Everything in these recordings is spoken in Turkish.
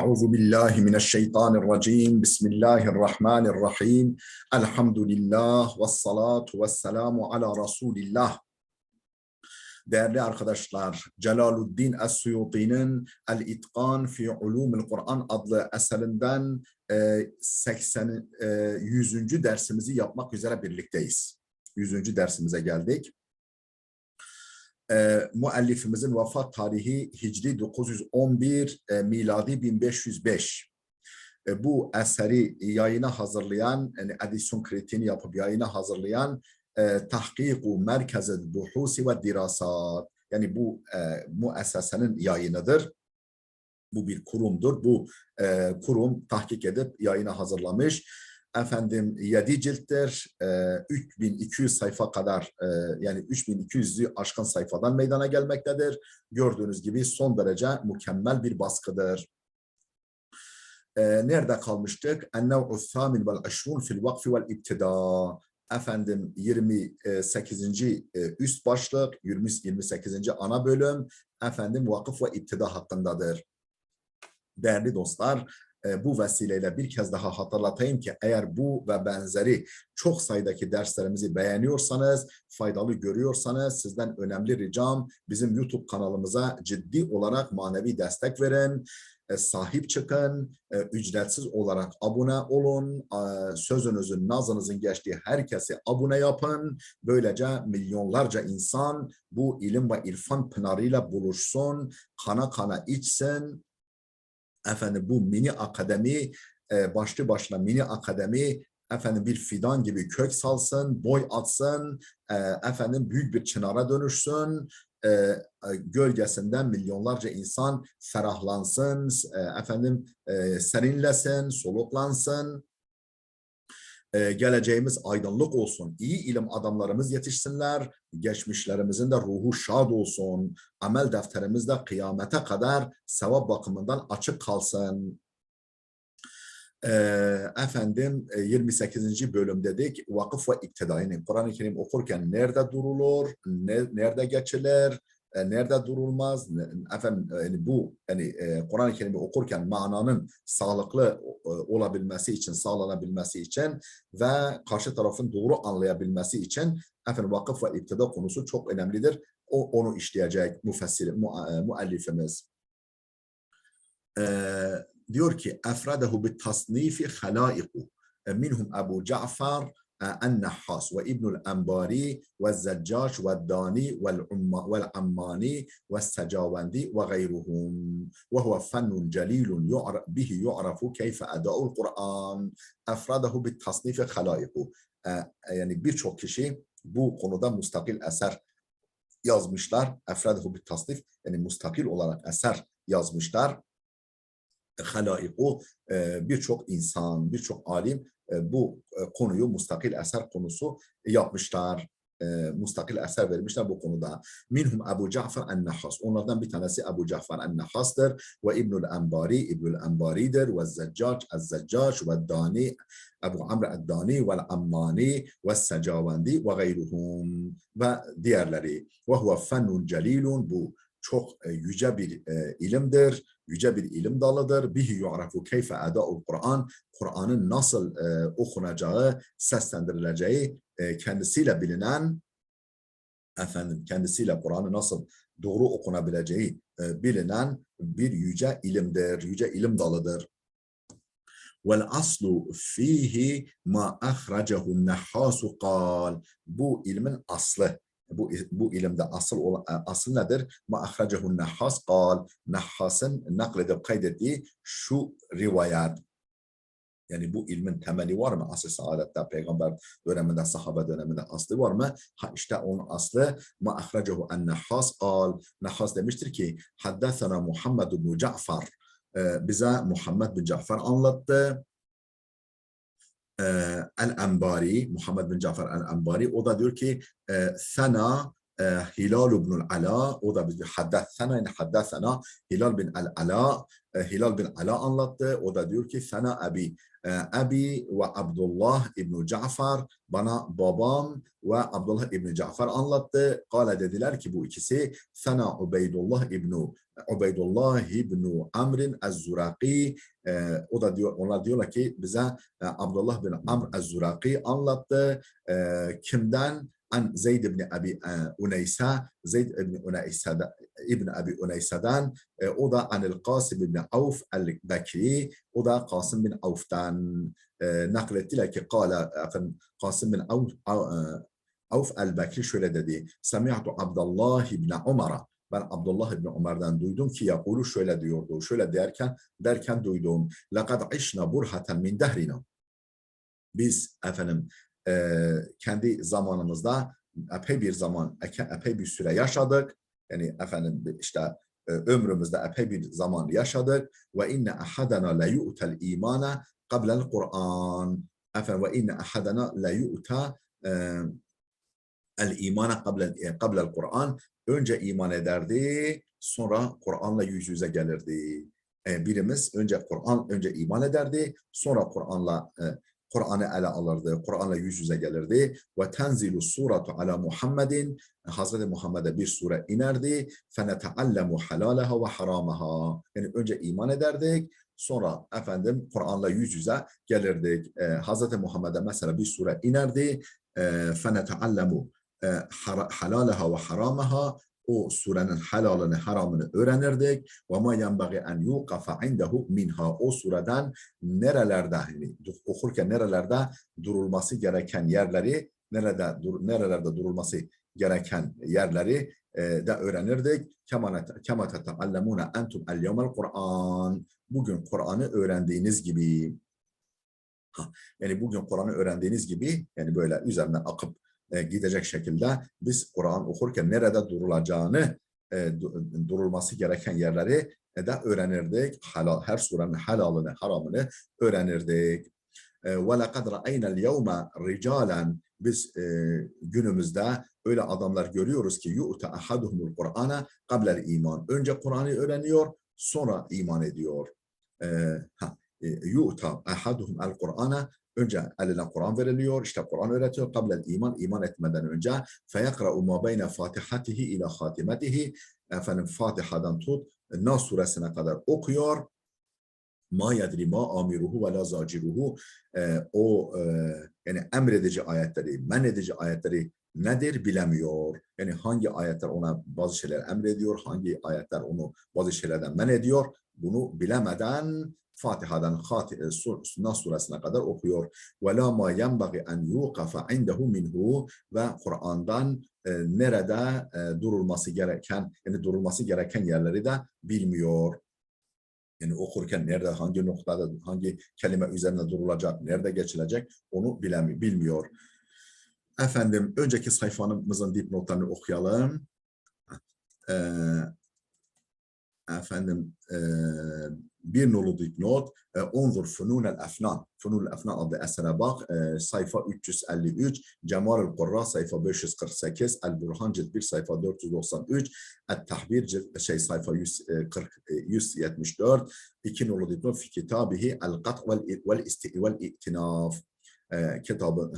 Euzu billahi mineşşeytanirracim. Bismillahirrahmanirrahim. Elhamdülillah ve salatu ve selamu ala Resulillah. Değerli arkadaşlar, Celaluddin Es-Suyuti'nin El-İtkan fi Ulumul Kur'an adlı eserinden 100. dersimizi yapmak üzere birlikteyiz. 100. dersimize geldik. Müellifimizin vefat tarihi Hicri 911, miladi 1505. Bu eseri yayına hazırlayan, yani edisyon kritiğini yapıp yayına hazırlayan Tahkiku Merkez-i Buhusi ve Dirasat. Yani bu müessesenin yayınıdır. Bu bir kurumdur. Bu kurum tahkik edip yayına hazırlamış. Efendim 7 cilttir, 3200 sayfa kadar, yani 3200'ü aşkın sayfadan meydana gelmektedir. Gördüğünüz gibi son derece mükemmel bir baskıdır. Nerede kalmıştık? En-nev'u thâmin vel eşrûn fil vakfi vel ibtidâ. Efendim 28. üst başlık, 28. ana bölüm, efendim vakıf ve iptida hakkındadır. Değerli dostlar, bu vesileyle bir kez daha hatırlatayım ki eğer bu ve benzeri çok sayıdaki derslerimizi beğeniyorsanız, faydalı görüyorsanız sizden önemli ricam bizim YouTube kanalımıza ciddi olarak manevi destek verin, sahip çıkın, ücretsiz olarak abone olun, sözünüzün, nazınızın geçtiği herkese abone yapın. Böylece milyonlarca insan bu ilim ve irfan pınarıyla buluşsun, kana kana içsin. Efendim bu mini akademi, başlı başına mini akademi, efendim bir fidan gibi kök salsın, boy atsın, efendim büyük bir çınara dönüşsün, gölgesinden milyonlarca insan ferahlansın, efendim serinlesin, soluklansın. Geleceğimiz aydınlık olsun, iyi ilim adamlarımız yetişsinler, geçmişlerimizin de ruhu şad olsun, amel defterimiz de kıyamete kadar sevap bakımından açık kalsın. Efendim 28. bölüm dedik, vakıf ve iktida. Yani Kur'an-ı Kerim okurken nerede durulur, nerede geçilir, nerede durulmaz, efendim yani bu yani Kur'an-ı Kerim'i okurken mananın sağlıklı olabilmesi için, sağlanabilmesi için ve karşı tarafın doğru anlayabilmesi için efendim vakıf ve iktida konusu çok önemlidir. Onu işleyecek müellifimiz. Diyor ki efradehu bit tasnifi halaiku minhum Ebu Ja'far النحاس وابن الأنباري والزجاج والداني والعماني والسجاوندي وغيرهم وهو فن جليل به يعرف كيف أداء القرآن أفراده بالتصنيف خلائق. Yani birçok kişi bu konuda mustakil eser yazmışlar. Efradehu bit tasnif, yani mustakil olarak eser yazmışlar. Halaiku, birçok insan, birçok alim bu konuyu mustakil eser konusu yapmışlar. Mustakil eser vermişler bu konuda. Minhum Ebu Ja'far en-Nahhas. Onlardan bir tanesi Ebu Ja'far en-Nahhas'tır. Ve İbnül Enbari, İbnül Enbari'dir. Ve Zeccac, Ez-Zeccac ve Dani, Ebu Amr el-Dani ve Ammani ve Secavendi ve gayruhum ve diğerleri. Ve huve fennun celilun. Bu çok yüce bir ilimdir. Yüce bir ilim dalıdır. Bihi yu'rafu keyfe eda'ul Kur'an. Kur'an'ın nasıl okunacağı, seslendirileceği kendisiyle bilinen, efendim kendisiyle Kur'an'ı nasıl doğru okunabileceği bilinen bir yüce ilimdir. Yüce ilim dalıdır. Vel aslu fihi ma ahracehu'n nahhasu kal. Bu ilmin aslı. Bu ilimde asıl nedir? Ma ahracehu'n nahhas kal. Nahhas'ın nakledip kaydettiği şu rivayet. Yani bu ilmin temeli var mı? Asıl saadette, peygamber döneminde, sahabe döneminde aslı var mı? Ha işte onun aslı ma ahracehu en-Nahhas kal. Nahhas demiştir ki haddesena Muhammed bin Ja'far. Bize Muhammed bin Ja'far anlattı. El-Enbari, Muhammed bin Ja'far el-Enbari, o da diyor ki Sena Hilal ibn al-Ala, o da bize haddesena Hilal bin al-Ala, Hilal bin Ala anlattı. O da diyor ki Sena Abi Abi ve Abdullah İbni Cafer, bana babam ve Abdullah İbni Cafer anlattı. Kale dediler ki bu ikisi Sana Ubeydullah İbni Amr'in Ez-Zuraki, o da diyor, onlar diyorlar ki bize Abdullah bin Amr Ez-Zuraki anlattı. Kimden? An Zeyd ibn Abi Uneysa, Zeyd ibn Uneysa İbn Abi Uneysa'dan, o da Anil Kasım ibn Avf el-Bekri, o da Kasım bin Avf'tan naklettiler ki Kasım bin Avf el-Bekri şöyle dedi. Semi'tu Abdullah ibn Umar'a, ben Abdullah ibn Umar'dan duydum ki yakulu şöyle diyordu. Şöyle derken duydum. Laqad işna burhatan min dehrina. Biz efendim kendi zamanımızda epey bir süre yaşadık. Yani efendim işte ömrümüzde epey bir zaman yaşadık. Ve inne ahadana la yu'tel imana qabla'l Kur'an. Efendim ve inne ahadana la yu'ta el imana qabla'l Kur'an. Önce iman ederdi, sonra Kur'an'la yüz yüze gelirdi. Birimiz önce iman ederdi, sonra Kur'an'ı ele alırdı, Kur'an'la yüz yüze gelirdi. Ve tenzilu suratu ala Muhammedin, Hazreti Muhammed'e bir sure inerdi. Feneteallemu halalaha ve haramaha. Yani önce iman ederdik, sonra efendim Kur'an'la yüz yüze gelirdik. Hazreti Muhammed'e mesela bir sure inerdi. Feneteallemu halalaha ve haramaha. O surenin halalını, haramını öğrenirdik. Ve ma yenbagi en yuqafa indehu minha. O sureden nerelerde, yani okurken nerelerde durulması gereken yerleri, nerelerde durulması gereken yerleri de öğrenirdik. Kema tetaallemune entum el yevmel Kur'an. Bugün Kur'an'ı öğrendiğiniz gibi. Yani bugün Kur'an'ı öğrendiğiniz gibi, yani böyle üzerinden akıp gidecek şekilde biz Kur'an okurken nerede durulacağını, durulması gereken yerleri de öğrenirdik. Her surenin halalını, haramını öğrenirdik. وَلَقَدْ رَأَيْنَا الْيَوْمَ رِجَالًا. Biz günümüzde öyle adamlar görüyoruz ki يُؤْتَ أَحَدُهُمُ الْقُرْآنَ قَبْلَ الْا۪يمَانِ. Önce Kur'an'ı öğreniyor, sonra iman ediyor. يُؤْتَ أَحَدُهُمُ الْقُرْآنَ. Önce eline Kur'an veriliyor, işte Kur'an öğretiyor. Qablel iman, iman etmeden önce. Feyakra'u ma beyne fatihatihi ila hatimetihi. Efendim Fatiha'dan tut Nas suresine kadar okuyor. Ma yedri ma amiruhu ve la zaciruhu. Yani emredici ayetleri, men edici ayetleri nedir bilemiyor. Yani hangi ayetler ona bazı şeyler emrediyor, hangi ayetler onu bazı şeylerden men ediyor. Bunu bilemeden Fatiha'dan Nas suresine kadar okuyor. Ve la ma yenbagi en yuqafa indehu minhu. Ve Kur'an'dan nerede durulması gereken yerleri de bilmiyor. Yani okurken nerede, hangi noktada, hangi kelime üzerine durulacak, nerede geçilecek onu bilmiyor. Efendim önceki sayfamızın dipnotlarını okuyalım. Efendim bir nolu dipnot. Unzur Fununel Efnan. Fununel Efnan adlı esere bak. Sayfa 353. Cemalül Kurra sayfa 548. El Burhan cilt 1 sayfa 493. El-Tahbir cilt sayfa 174. İki nolu dipnot fi kitabihi El-Kat vel-İ'tinaf.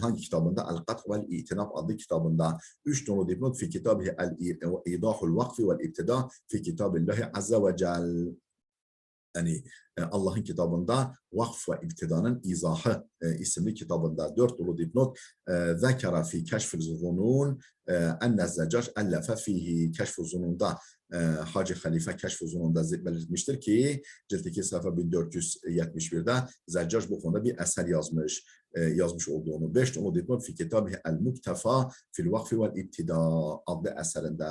Hangi kitabında? El-Kat vel-İ'tinaf adlı kitabında. 3 nolu dipnot fi kitabihi El-İdahul Vakfi vel-İbtida fi kitabillahi azze ve cel. Yani Allah'ın kitabında Vakf ve İbtida'nın izahı isimli kitabında 4 dolu dipnot. Zekara fi keşf-i zunun enne Zeccac ellefe fihi. Keşf-i zununda Hacı Halife Keşf-i Zunun'da belirtmiştir ki cilt 2 sayfa 1471'de Zeccac bu konuda bir eser yazmış olduğunu. 5 nolu dipnot fi kitabihi el-Muktefa fil Vakfi vel İbtida adlı eserinde.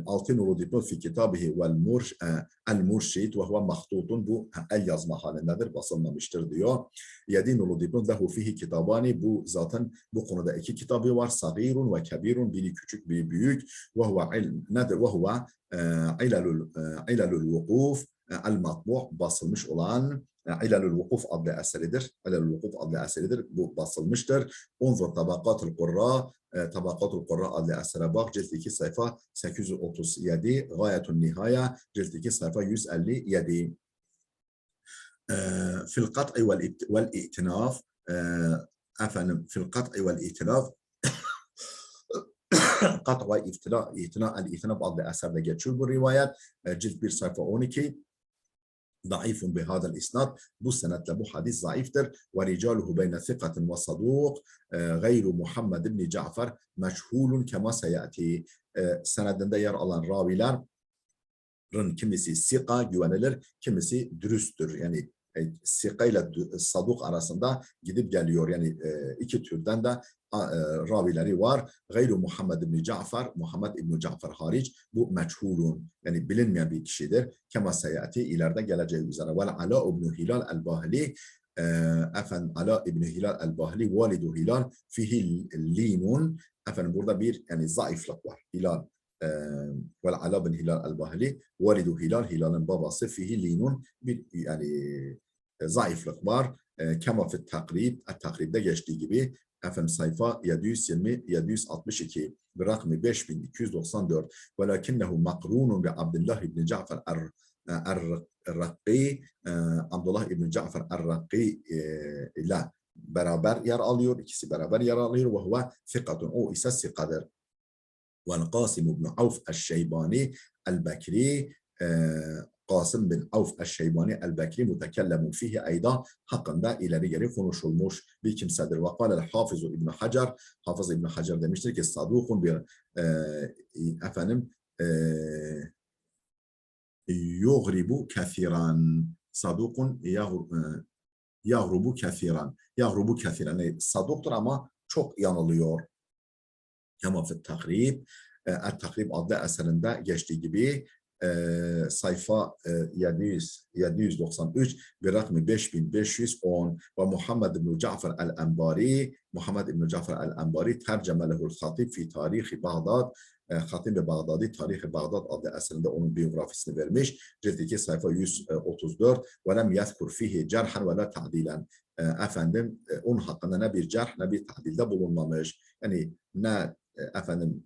6 nolu dipnot fi kitabihi el-Murşid ve huve mahtutun. Bu el yazma halindedir, basılmamıştır diyor. 7 nolu dipnot lehu fihi kitabani. Bu zaten bu konuda 2 kitabı var. Sagirun ve kebirun. Biri küçük, biri büyük. Ve huve İlalul Vukuf el-Matbu' basılmış olan İlalul Vukuf adlı eseridir. İlalul Vukuf adlı eseridir. Bu basılmıştır. Unzur Tabakatul Kurra. Tabakatul Kurra adlı esere bak. Cilt 2 sayfa 837. Gayetun Nihaya. Cilt 2 sayfa 157. في القطع والائتلاف efendim fil kat'i vel itilaf kat ve itinab adlı eserde geçiyor bu rivayet. Cilt 1 sayfa 12. ضعيف بهذا الإسناد bu senetle bu hadis zayıftır ve ricaluhu beyne sikatin ve saduk gayru Muhammed ibn Cafer meşhulun kema seyati senedinde yer alan ravilerin kimisi sika güvenilir, kimisi dürüsttür. Yani sika ile saduk arasında gidip geliyor. Yani iki türden de ravileri var. Gayru Muhammed ibn Cafer, Muhammed ibn Cafer hariç bu meçhulun. Yani bilinmeyen bir kişidir. Kema seyati ileride geleceği üzere. Vel Ala ibn Hilal el-Bahili efendim Ala ibn Hilal el-Bahili validu Hilal fihi linun. Efendim burada bir yani zayıflık var. Hilal vel Ala bin Hilal el-Bahili validu Hilal, Hilal'ın babası fihi linun bir yani zayıflık var. Kema fit takrib, takribde geçtiği gibi efendim sayfa 720-762 bir rakmi 5294 velakinnehu makrunun bi Abdullah ibn Cafer er-Rakki Abdullah ibn Cafer er-Rakki ile beraber yer alıyor. İkisi beraber yer alıyor ve huve sikatun. O ise sikadır. والقاسم بن عوف الشيباني البكري Kasım bin Avf el-Şeybani el-Bekri mütekellemun fihi ayda hakkında ileri geri konuşulmuş bir kimsedir. Ve kâlel Hafız İbn Hacer, Hafız İbn Hacer demiştir ki sadukun bir efendim yughribu kathiran sadukun yağrubu kathiran yağrubu kathiran yani saduktur ama çok yanılıyor. Kema fit takrib el-Takrib adlı eserinde geçtiği gibi sayfa 793 bir rakmi 5510 ve Muhammed ibn Cafer el-Enbari Muhammed ibn Cafer el-Enbari terceme lehul Hatib fi tarihi Bağdat Hatib Bağdadi Tarihi Bağdat adlı eserinde onun biyografisini vermiş. Cilt 2 sayfa 134 ve lem yezkur fihi cerhan ve la ta'dilen efendim onun hakkında ne bir cerh ne bir ta'dilde bulunmamış. Yani ne efendim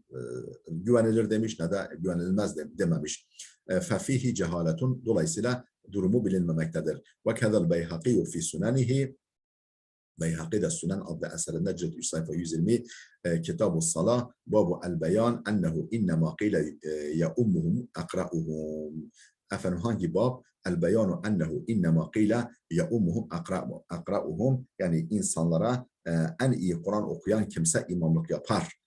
güvenilir demiş ne de güvenilmez dememiş. Fefihi cehaletun dolayısıyla durumu bilinmemektedir. Ve kedel Beyhaki fi sunanihi Beyhaki de Sünen adlı eserinde cilt 3 sayfa 120 Kitab-ı Salah Babu el-Beyan ennehu innema qile ya ummuhum akra'uhum efendim hangi bab? El-Beyanu ennehu innema qile ya ummuhum akra'uhum yani insanlara en iyi Kur'an okuyan kimse imamlık yapar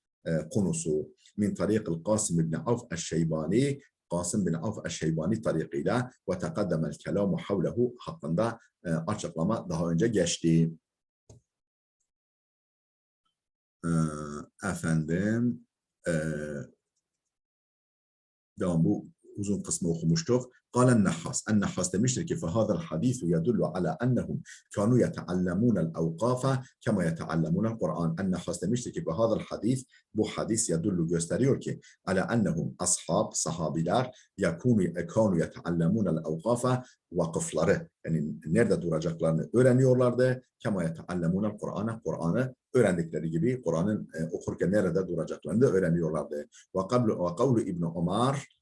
konusu. Min tariqil Kasım ibn Avf el-Şeybani Kasım bin Avf el-Şeybani tariqıyla ve tekaddemel kelamu havlehu hakkında açıklama daha önce geçti. Efendim devam bu uzun kısmı okumuştuk. قال النحاس demiştir ki فهذا الحديث يدل على أنهم كانوا يتعلمون الأوقاف كما يتعلمون القرآن. النحاس demiştir ki فهذا الحديث bu hadis يدل gösteriyor ki على أنهم sahabiler كانوا يتعلمون الأوقاف vakıfları yani nerede duracaklarını öğreniyorlardı. كما يتعلمون القرآن Kur'an'ı öğrendikleri gibi Kur'an'ın okurken nerede duracaklarını da öğreniyorlardı. وقول İbn Ömer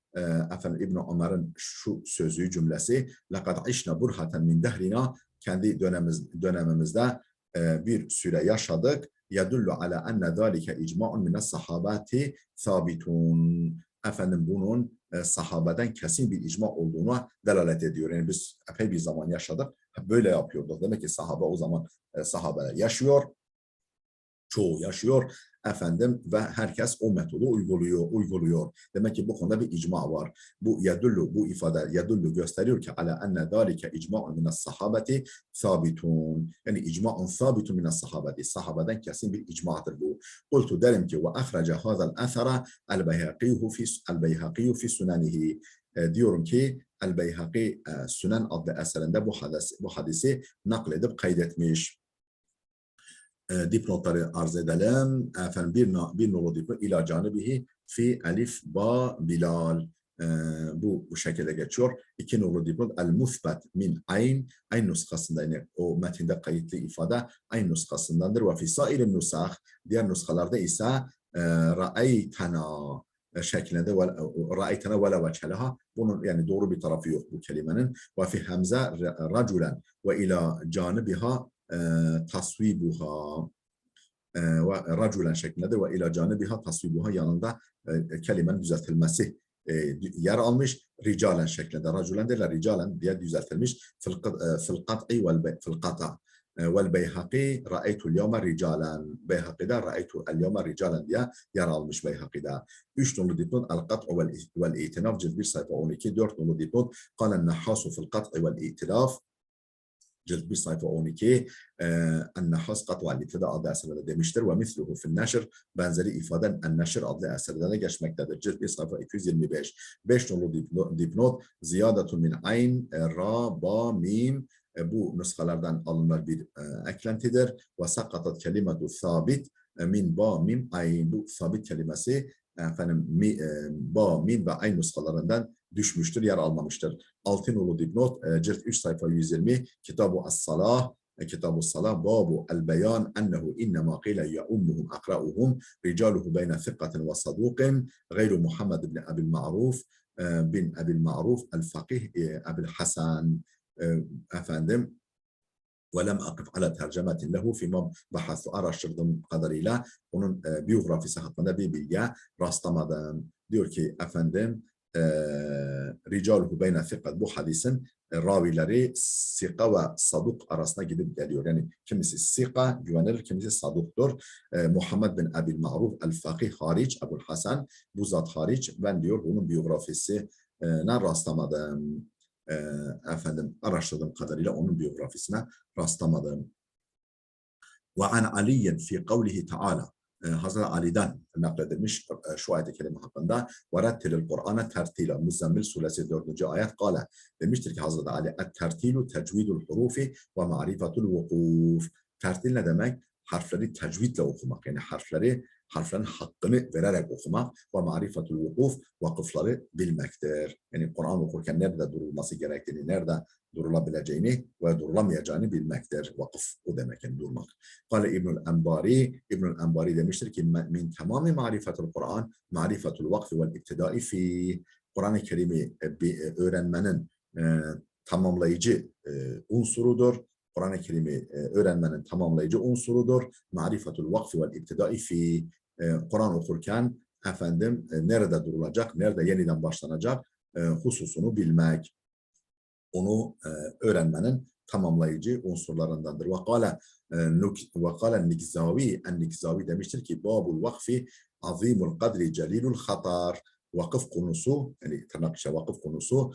efendim İbn Ömer'in şu sözü cümlesi لَقَدْ عِشْنَا بُرْهَةً مِنْ دَهْرِنَا kendi dönemimizde bir süre yaşadık. يَدُلُّ عَلَى أَنَّ ذَٰلِكَ اِجْمَعٌ مِنَ الصَّحَابَاتِ ثَابِتُونَ efendim bunun sahabeden kesin bir icma olduğuna delalet ediyor. Yani biz epey bir zaman yaşadık. Böyle yapıyorduk. Demek ki sahabe o zaman sahabeler yaşıyor. Çoğu yaşıyor efendim ve herkes o metodu uyguluyor. Demek ki bu konuda bir icma var. Bu ifade yedullu gösteriyor ki ala enne zalike icma'un minas sahabeti sabitun. Yani icma'un sabitun minas sahabeti. Sahabeden kesin bir icmadır bu. Kultu derim ki ve ahrece hazal esera el-Beyhaqi fi sunanihi. Diyorum ki el-Beyhaqi Sünen adlı eserinde bu hadisi nakledip kaydetmiş. Dipnotları arz edelim. Efendim bir nolu dipnot ila canibihi fi elif ba bilal. Bu şekilde geçiyor. 2 nolu dipnot el musbet min ayn nuskasında yani o metinde kayıtlı ifade ayn nuskasındandır ve fi sair nusah diğer nuskalarda ise ra'aytana şeklinde ra'aytena ve la vecheleha. Bunun yani doğru bir tarafı yok bu kelimenin. Ve fi hamze raculen ve ila canibiha tasvibuha ve raculen şeklinde de ve ila canibiha tasvibuha yanında kelimenin düzeltilmesi yer almış. Ricalen şeklinde. Raculen değil ricalen diye düzeltilmiş. Fil kat'i fil kata. Beyhaqi ra'aytul yevme ricalen. Beyhaqi'de ra'aytul yevme ricalen diye yer almış Beyhaqi'de. 3 nolu dipnot el-kat'u vel-i'tinaf cilt 1 sayfa 12. 4 nolu dipnot kalen nahhasu fil kat'i vel-i'tilaf cilt 1 sayfa 12 en-nahhas kat'u vel-i'tilaf adlı eserinde demiştir ve misluhu fil neşr benzeri ifaden en-neşr adlı eserlerine geçmektedir. Cilt 1 sayfa 225. 5 nolu dipnot ziyadetun min ayn ra ba mim bu nüshalardan alınan bir eklentidir. Ve sakatat kelimetu sabit min ba mim ayn bu sabit kelimesi efendim ba mim ve ayn nüshalarından düşmüştür, yer almamıştır. 6 nolu dipnot cilt 3 sayfa 120 Kitab-ı As-Salah Kitab-ı Salah babu el-beyan ennehu innema qile ya'ummuhum akra'uhum ricaluhu beyne thikatin ve saduqin gayru Muhammed ibn Abil Ma'ruf bin Abil Ma'ruf el-Fakih Abil Hasan efendim ve lem akif ala tercemetin lehu fimam bahasu araştırdığım kadarıyla onun biyografisi hakkında bir bilgiye rastlamadım. Diyor ki efendim ricaluhu beyne thiqat bu hadisin ravileri sika ve saduk arasında gidip geliyor. Yani kimisi sika güvenilir, kimisi saduktur. Muhammed bin Abil Ma'ruf el-Fakih hariç, Abul Hasan bu zat hariç ben diyor bunun biyografisine rastlamadım. Efendim araştırdığım kadarıyla onun biyografisine rastlamadım. Ve an Ali'in fi kavlihi Teala Hazreti Ali'den nakledilmiş şu ayet-i kerime hakkında وَرَتِّلِ الْقُرْآنَ تَرْتِيلًا Müzzemmil suresi 4. ayet kâle demiştir ki Hazreti Ali et-tertilu tecvidul hurufi ve ma'rifatul vukuf. Tertil ne demek? Harfleri tecvidle okumak. Yani harflerin hakkını vererek okumak ve ma'rifatul vukuf vakıfları bilmektir. Yani Kur'an okurken nerede durulması gerektiğini, nerede durulabileceğini ve durulamayacağını bilmektir. Vakıf o demek yani durmak. Kale İbnül Enbari demiştir ki min tamamı marifetul Kur'an marifetul vakfi vel iptidai fi Kur'an-ı Kerim'i öğrenmenin tamamlayıcı unsurudur. Kur'an-ı Kerim'i öğrenmenin tamamlayıcı unsurudur. Marifetul vakfi vel iptidai fi Kur'an okurken efendim nerede durulacak, nerede yeniden başlanacak hususunu bilmek. Onu öğrenmenin tamamlayıcı unsurlarındandır. Ve kâle Nikzavi demiştir ki babul vakfi azimul kadri celilul hatar. Vakıf konusu yani tırnak içi vakıf konusu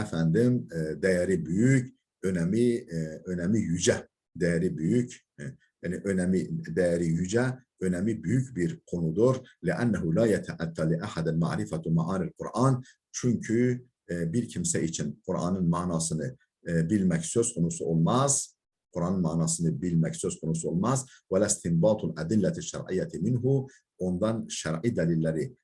efendim değeri büyük, önemi yüce, değeri büyük yani değeri yüce, önemi büyük bir konudur. لأنه لا يتأتى لأحد معرفة معاني القرآن çünkü bir kimse için Kur'an'ın manasını bilmek söz konusu olmaz. Kur'an'ın manasını bilmek söz konusu olmaz. وَلَا اسْتِنْبَاطُ الْاَدِلَّةِ الشَّرْعِيَّةِ مِنْهُ ondan şer'i delilleri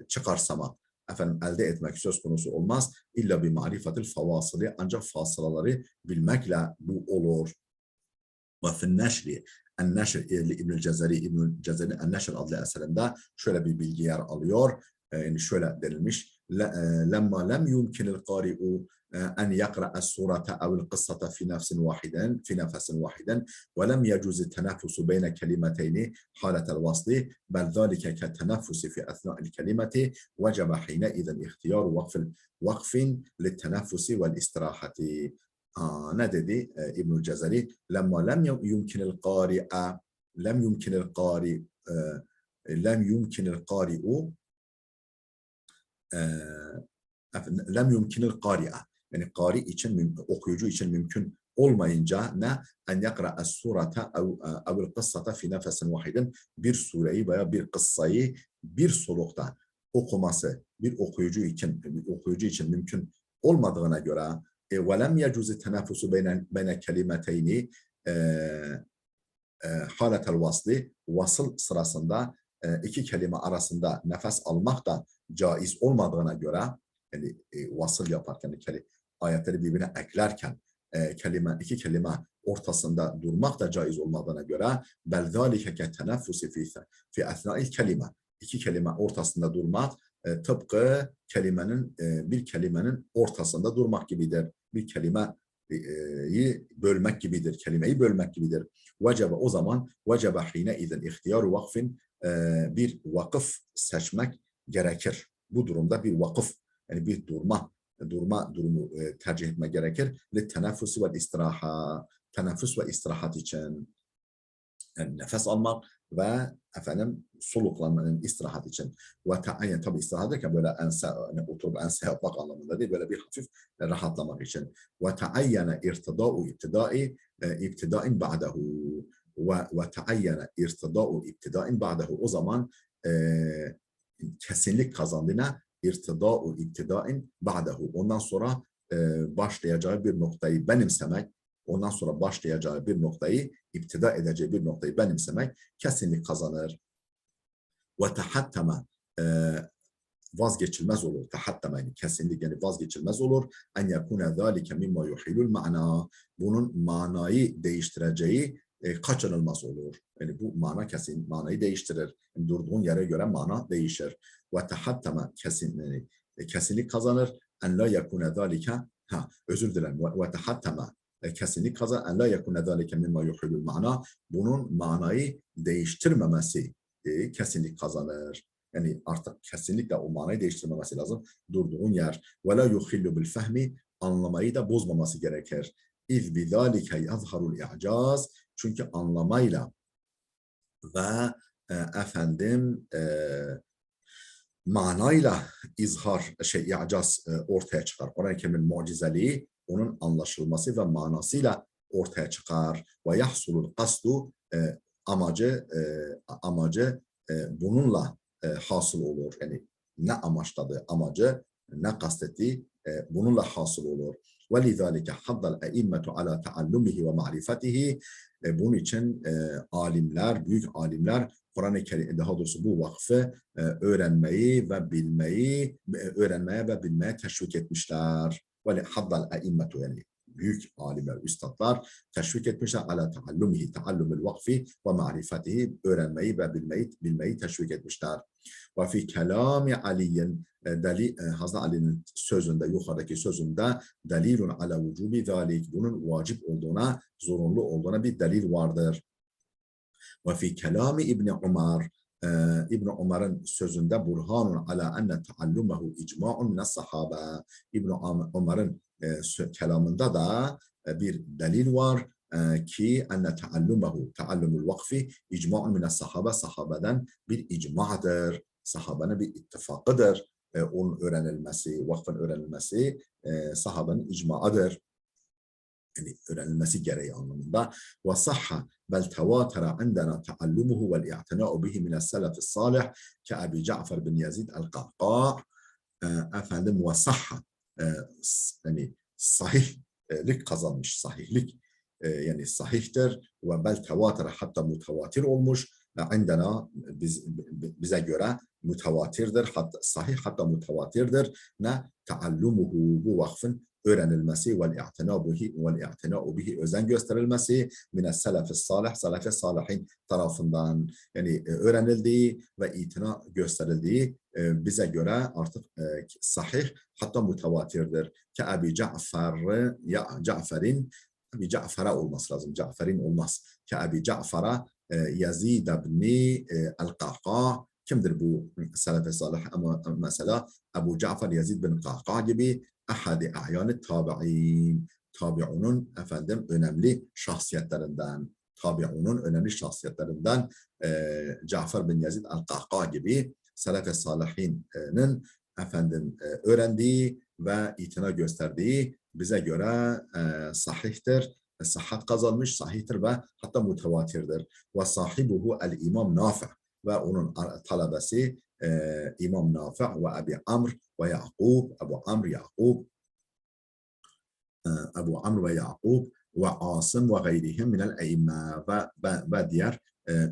çıkarsamak, elde etmek söz konusu olmaz. İlla bir marifatil favasili ancak fasılaları bilmekle bu olur. Ve fin neşri en-neşr İbnül Cezeri en-neşr adlı eserinde şöyle bir bilgi yer alıyor. Yani şöyle denilmiş. Lemma lem yumkinil qari'u en yakra'a surata ev'l kıssata fi nefsin vahiden ve lem yecuzu tenaffusu beyne kelimeteyni haletel vasli bel zalike ke tenaffusi fi ethna'il kelimeti vecebe hine izen ihtiyaru vakfin littenaffusi vel istirahati. Ne dedi İbnül Cezeri? Lemma lem yumkinil qari'a lem yumkinil qari'u lem yumkinil qari'a yani qari için okuyucu için mümkün olmayınca ne en yakra'a surata ev'l kıssata fi nefesin vahidin bir sureyi veya bir kıssayı bir solukta okuması bir okuyucu için mümkün olmadığına göre ve lem yecuzu tenaffusu beyne kelimeteyni haletel vasli vasıl sırasında iki kelime arasında nefes almak da caiz olmadığına göre yani vasıl yaparken ayetleri birbirine eklerken iki kelime ortasında durmak da caiz olmadığına göre bel zalike ke tenaffusi fi ethna'il kelime iki kelime ortasında durmak tıpkı bir kelimenin ortasında durmak gibidir. Bir kelimeyi bölmek gibidir. Kelimeyi bölmek gibidir. Vecebe o zaman vecebe hine izen ihtiyaru vakfin bir vakıf seçmek gerekir. Bu durumda bir vakıf yani bir durma durumu tercih etme gerekir. Teneffüs ve istiraha teneffüs ve istirahat için yani nefes almak ve soluklanmanın istirahat için ve taayyen tabi istirahat ederken böyle ense yani oturup ense yapmak anlamında değil böyle bir hafif rahatlamak için ve taayyene irtida'u ibtidain ba'dahu ve taayyene irtida'u ibtidain ba'dahu o zaman kesinlik kazandığına irtida'u ibtidain ba'dahu ondan sonra başlayacağı bir noktayı benimsemek ondan sonra başlayacağı bir noktayı, iptida edeceği bir noktayı benimsemek kesinlik kazanır. Ve tahattama vazgeçilmez olur. Tahattama yani kesinlik yani vazgeçilmez olur. En yakune zâlike mimma yuhilul ma'na. Bunun manayı değiştireceği kaçınılmaz olur. Yani bu mana kesin manayı değiştirir. Yani durduğun yere göre mana değişir. Ve tahattama kesinlik kazanır. En la yakune zâlike özür dilerim. Ve tahattama kesinlik kazanır. En la yakune zâlike mimma yuhilul ma'na. Bunun manayı değiştirmemesi kesinlik kazanır. Yani artık kesinlikle o manayı değiştirmemesi lazım. Durduğun yer. وَلَا يُخِلُّ بِالْفَهْمِ anlamayı da bozmaması gerekir. اِذْ بِذَٰلِكَ يَظْهَرُ الْاِعْجَازِ çünkü anlamayla ve manayla i'caz ortaya çıkar. Kur'an-ı Kerim'in mucizeliği onun anlaşılması ve manasıyla ortaya çıkar. Ve yahsulul kasdu amacı bununla hasıl olur. Yani ne amaçladığı amacı, ne kastettiği bununla hasıl olur. وَلِذَٰلِكَ حَضَّ الْاَئِمَّةُ عَلَى تَعَلُّمِهِ وَمَعْرِفَتِهِ bunun için alimler, büyük alimler Kur'an-ı Kerim, daha doğrusu bu vakfı öğrenmeyi ve bilmeye teşvik etmişler. Ve haddal a'immetu yani büyük alimler, üstadlar teşvik etmişler ala taallumihi, taallumul vakfi ve marifetihi öğrenmeyi ve bilmeyi teşvik etmişler. Ve fi kelami Ali'nin Hazreti Ali'nin sözünde, yukarıdaki sözünde delilun ala vücubi zalik bunun vacip olduğuna, zorunlu olduğuna bir delil vardır. Ve fi kelami İbni Umar İbn Umar'ın sözünde burhanun ala enne taallumehu icma'un mine's sahabe. İbn Umar'ın kelamında da bir delil var ki enne taallumul vakfi icma'un mine's sahabe sahabeden bir icmadır. Sahabenin bir ittifakıdır. Onun öğrenilmesi, vakfın öğrenilmesi sahabenin icmaıdır. Yani öğrenilmesi gereği anlamında. Ve sahha bel tevatara indena taallumuhu vel i'tina'u bihi mine's selefis salih ki Ebi Cafer bin Yazid el-Qa'qa ve sahha yani sahihlik kazanmış, sahihlik yani sahihtir ve bel tevatara hatta mutavatir olmuş. Indena bize göre mutavatirdir, hatta sahih hatta mutavatirdir. Ne taallumuhu bu vakfın öğrenilmesi ve i'tina'u bihi özen gösterilmesi mine's selefis salih selefe salihin tarafından yani öğrenildiği ve itina gösterildiği bize göre artık sahih hatta mutavatirdir. Ki Ebi Cafer'in olması lazım. Cafer'in olmaz. Ki Ebi Cafer'a Yazid ibn el-Qa'qa kimdir bu selefe salih ama mesela Ebu Cafer Yazid bin Qa'qa gibi ahadi a'yan tabi'in tabi'unun önemli şahsiyetlerinden Cafer bin Yazid el-Qa'qa gibi selefe salihinin öğrendiği ve itina gösterdiği bize göre sahihtir. Sıhhat kazanmış, sahihtir ve hatta mutavatirdir. Ve sahibuhu el-İmam Nafi ve onun talebesi İmam Nafi ve Ebi Amr ve Yaqub, Ebu Amr ve Yaqub ve Asım ve gayrihim minel e'imme ve diğer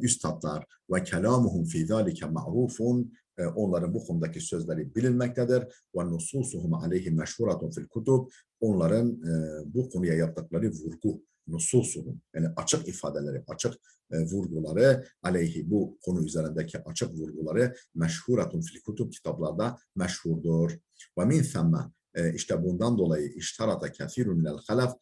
üstadlar ve kelamuhum fi zalike ma'rufun onların bu konudaki sözleri bilinmektedir ve nususuhum aleyhi meşhuratun fil kutub onların bu konuya yaptıkları vurgu nususuhum, yani açık ifadeleri, açık vurguları aleyhi, bu konu üzerindeki açık vurguları meşhuratun fil kutub, kitaplarda meşhurdur. Ve min themme, işte bundan dolayı iştarata kethirun minel halaf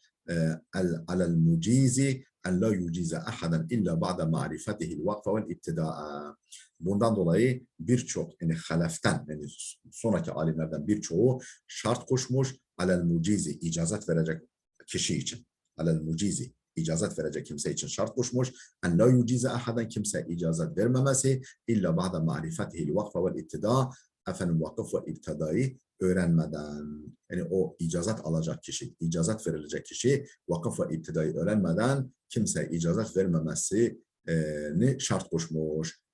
alel mucizi en la yucize ahaden illa ba'de ma'rifetihil vakfe vel ibtida'a. Bundan dolayı birçok, yani haleften, yani sonraki alimlerden birçoğu şart koşmuş alel mucizi, icazet verecek kişi için. Alel mucizi, icazet verecek kimse için şart koşmuş. En la yucize ahaden, kimse icazet vermemesi illa ba'de ma'rifetihil vakfe vel ibtida, efendim vakıf ve ibtidayı öğrenmeden, yani o icazet alacak kişi, icazet verilecek kişi vakıf ve ibtidayı öğrenmeden kimse icazet vermemesini şart koşmuş.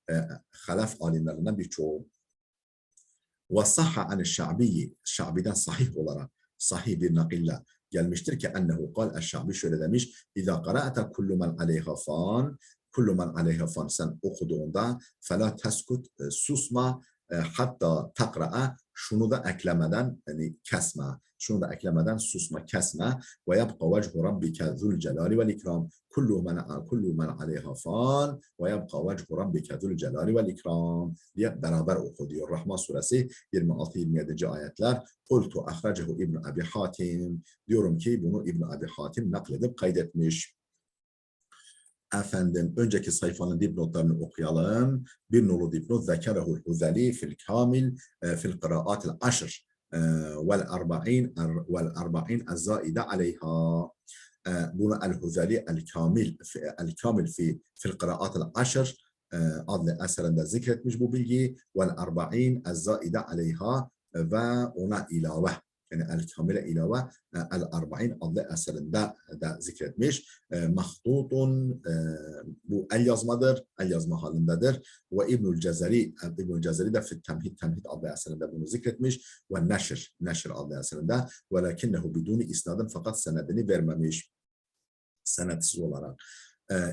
Halef alimlerinden birçoğu. Ve sahha an Şa'biyi, Şa'biden sahih olarak, sahih bir nakille gelmiştir ki ennehu kal, Şa'bi şöyle demiş: İza qara'te kullu men aleyha fan, kullu men aleyha fan, sen okuduğunda fela teskut, susma, hatta takra'a, şunu da eklemeden, yani kesme, şunu da eklemeden susma, kesme. Ve yabqa vechu rabbike zul celali vel ikram, kullu men aleyha fan ve yabqa vechu rabbike zul celali vel ikram diye beraber oku diyor Rahman suresi 26-27. ayetler. Kultu ahracehu İbn Abi Hatim, diyorum ki bunu İbn Abi Hatim nakledip kaydetmiş. Efendim, önceki sayfanın dipnotlarını okuyalım. Bir nolu dipnot: Zekerehul Huzali fil kamil fil kıraatil aşr vel arba'in az-zaide aleyha. Bunu El-Huzali El-Kamil fil kıraatil aşr adlı eserinde zikretmiş bu bilgiyi. Vel arba'in az-zaide aleyha, ve ona ilave, yani El-Kamil'e ilave El-Arba'in adlı eserinde de zikretmiş. Mahdutun, bu el yazmadır, el yazma halindedir. Ve İbnül Cezeri de Temhid adlı eserinde bunu zikretmiş. Ve Neşr adlı eserinde. Velakinnehu biduni isnadın, fakat senedini vermemiş. Senetsiz olarak.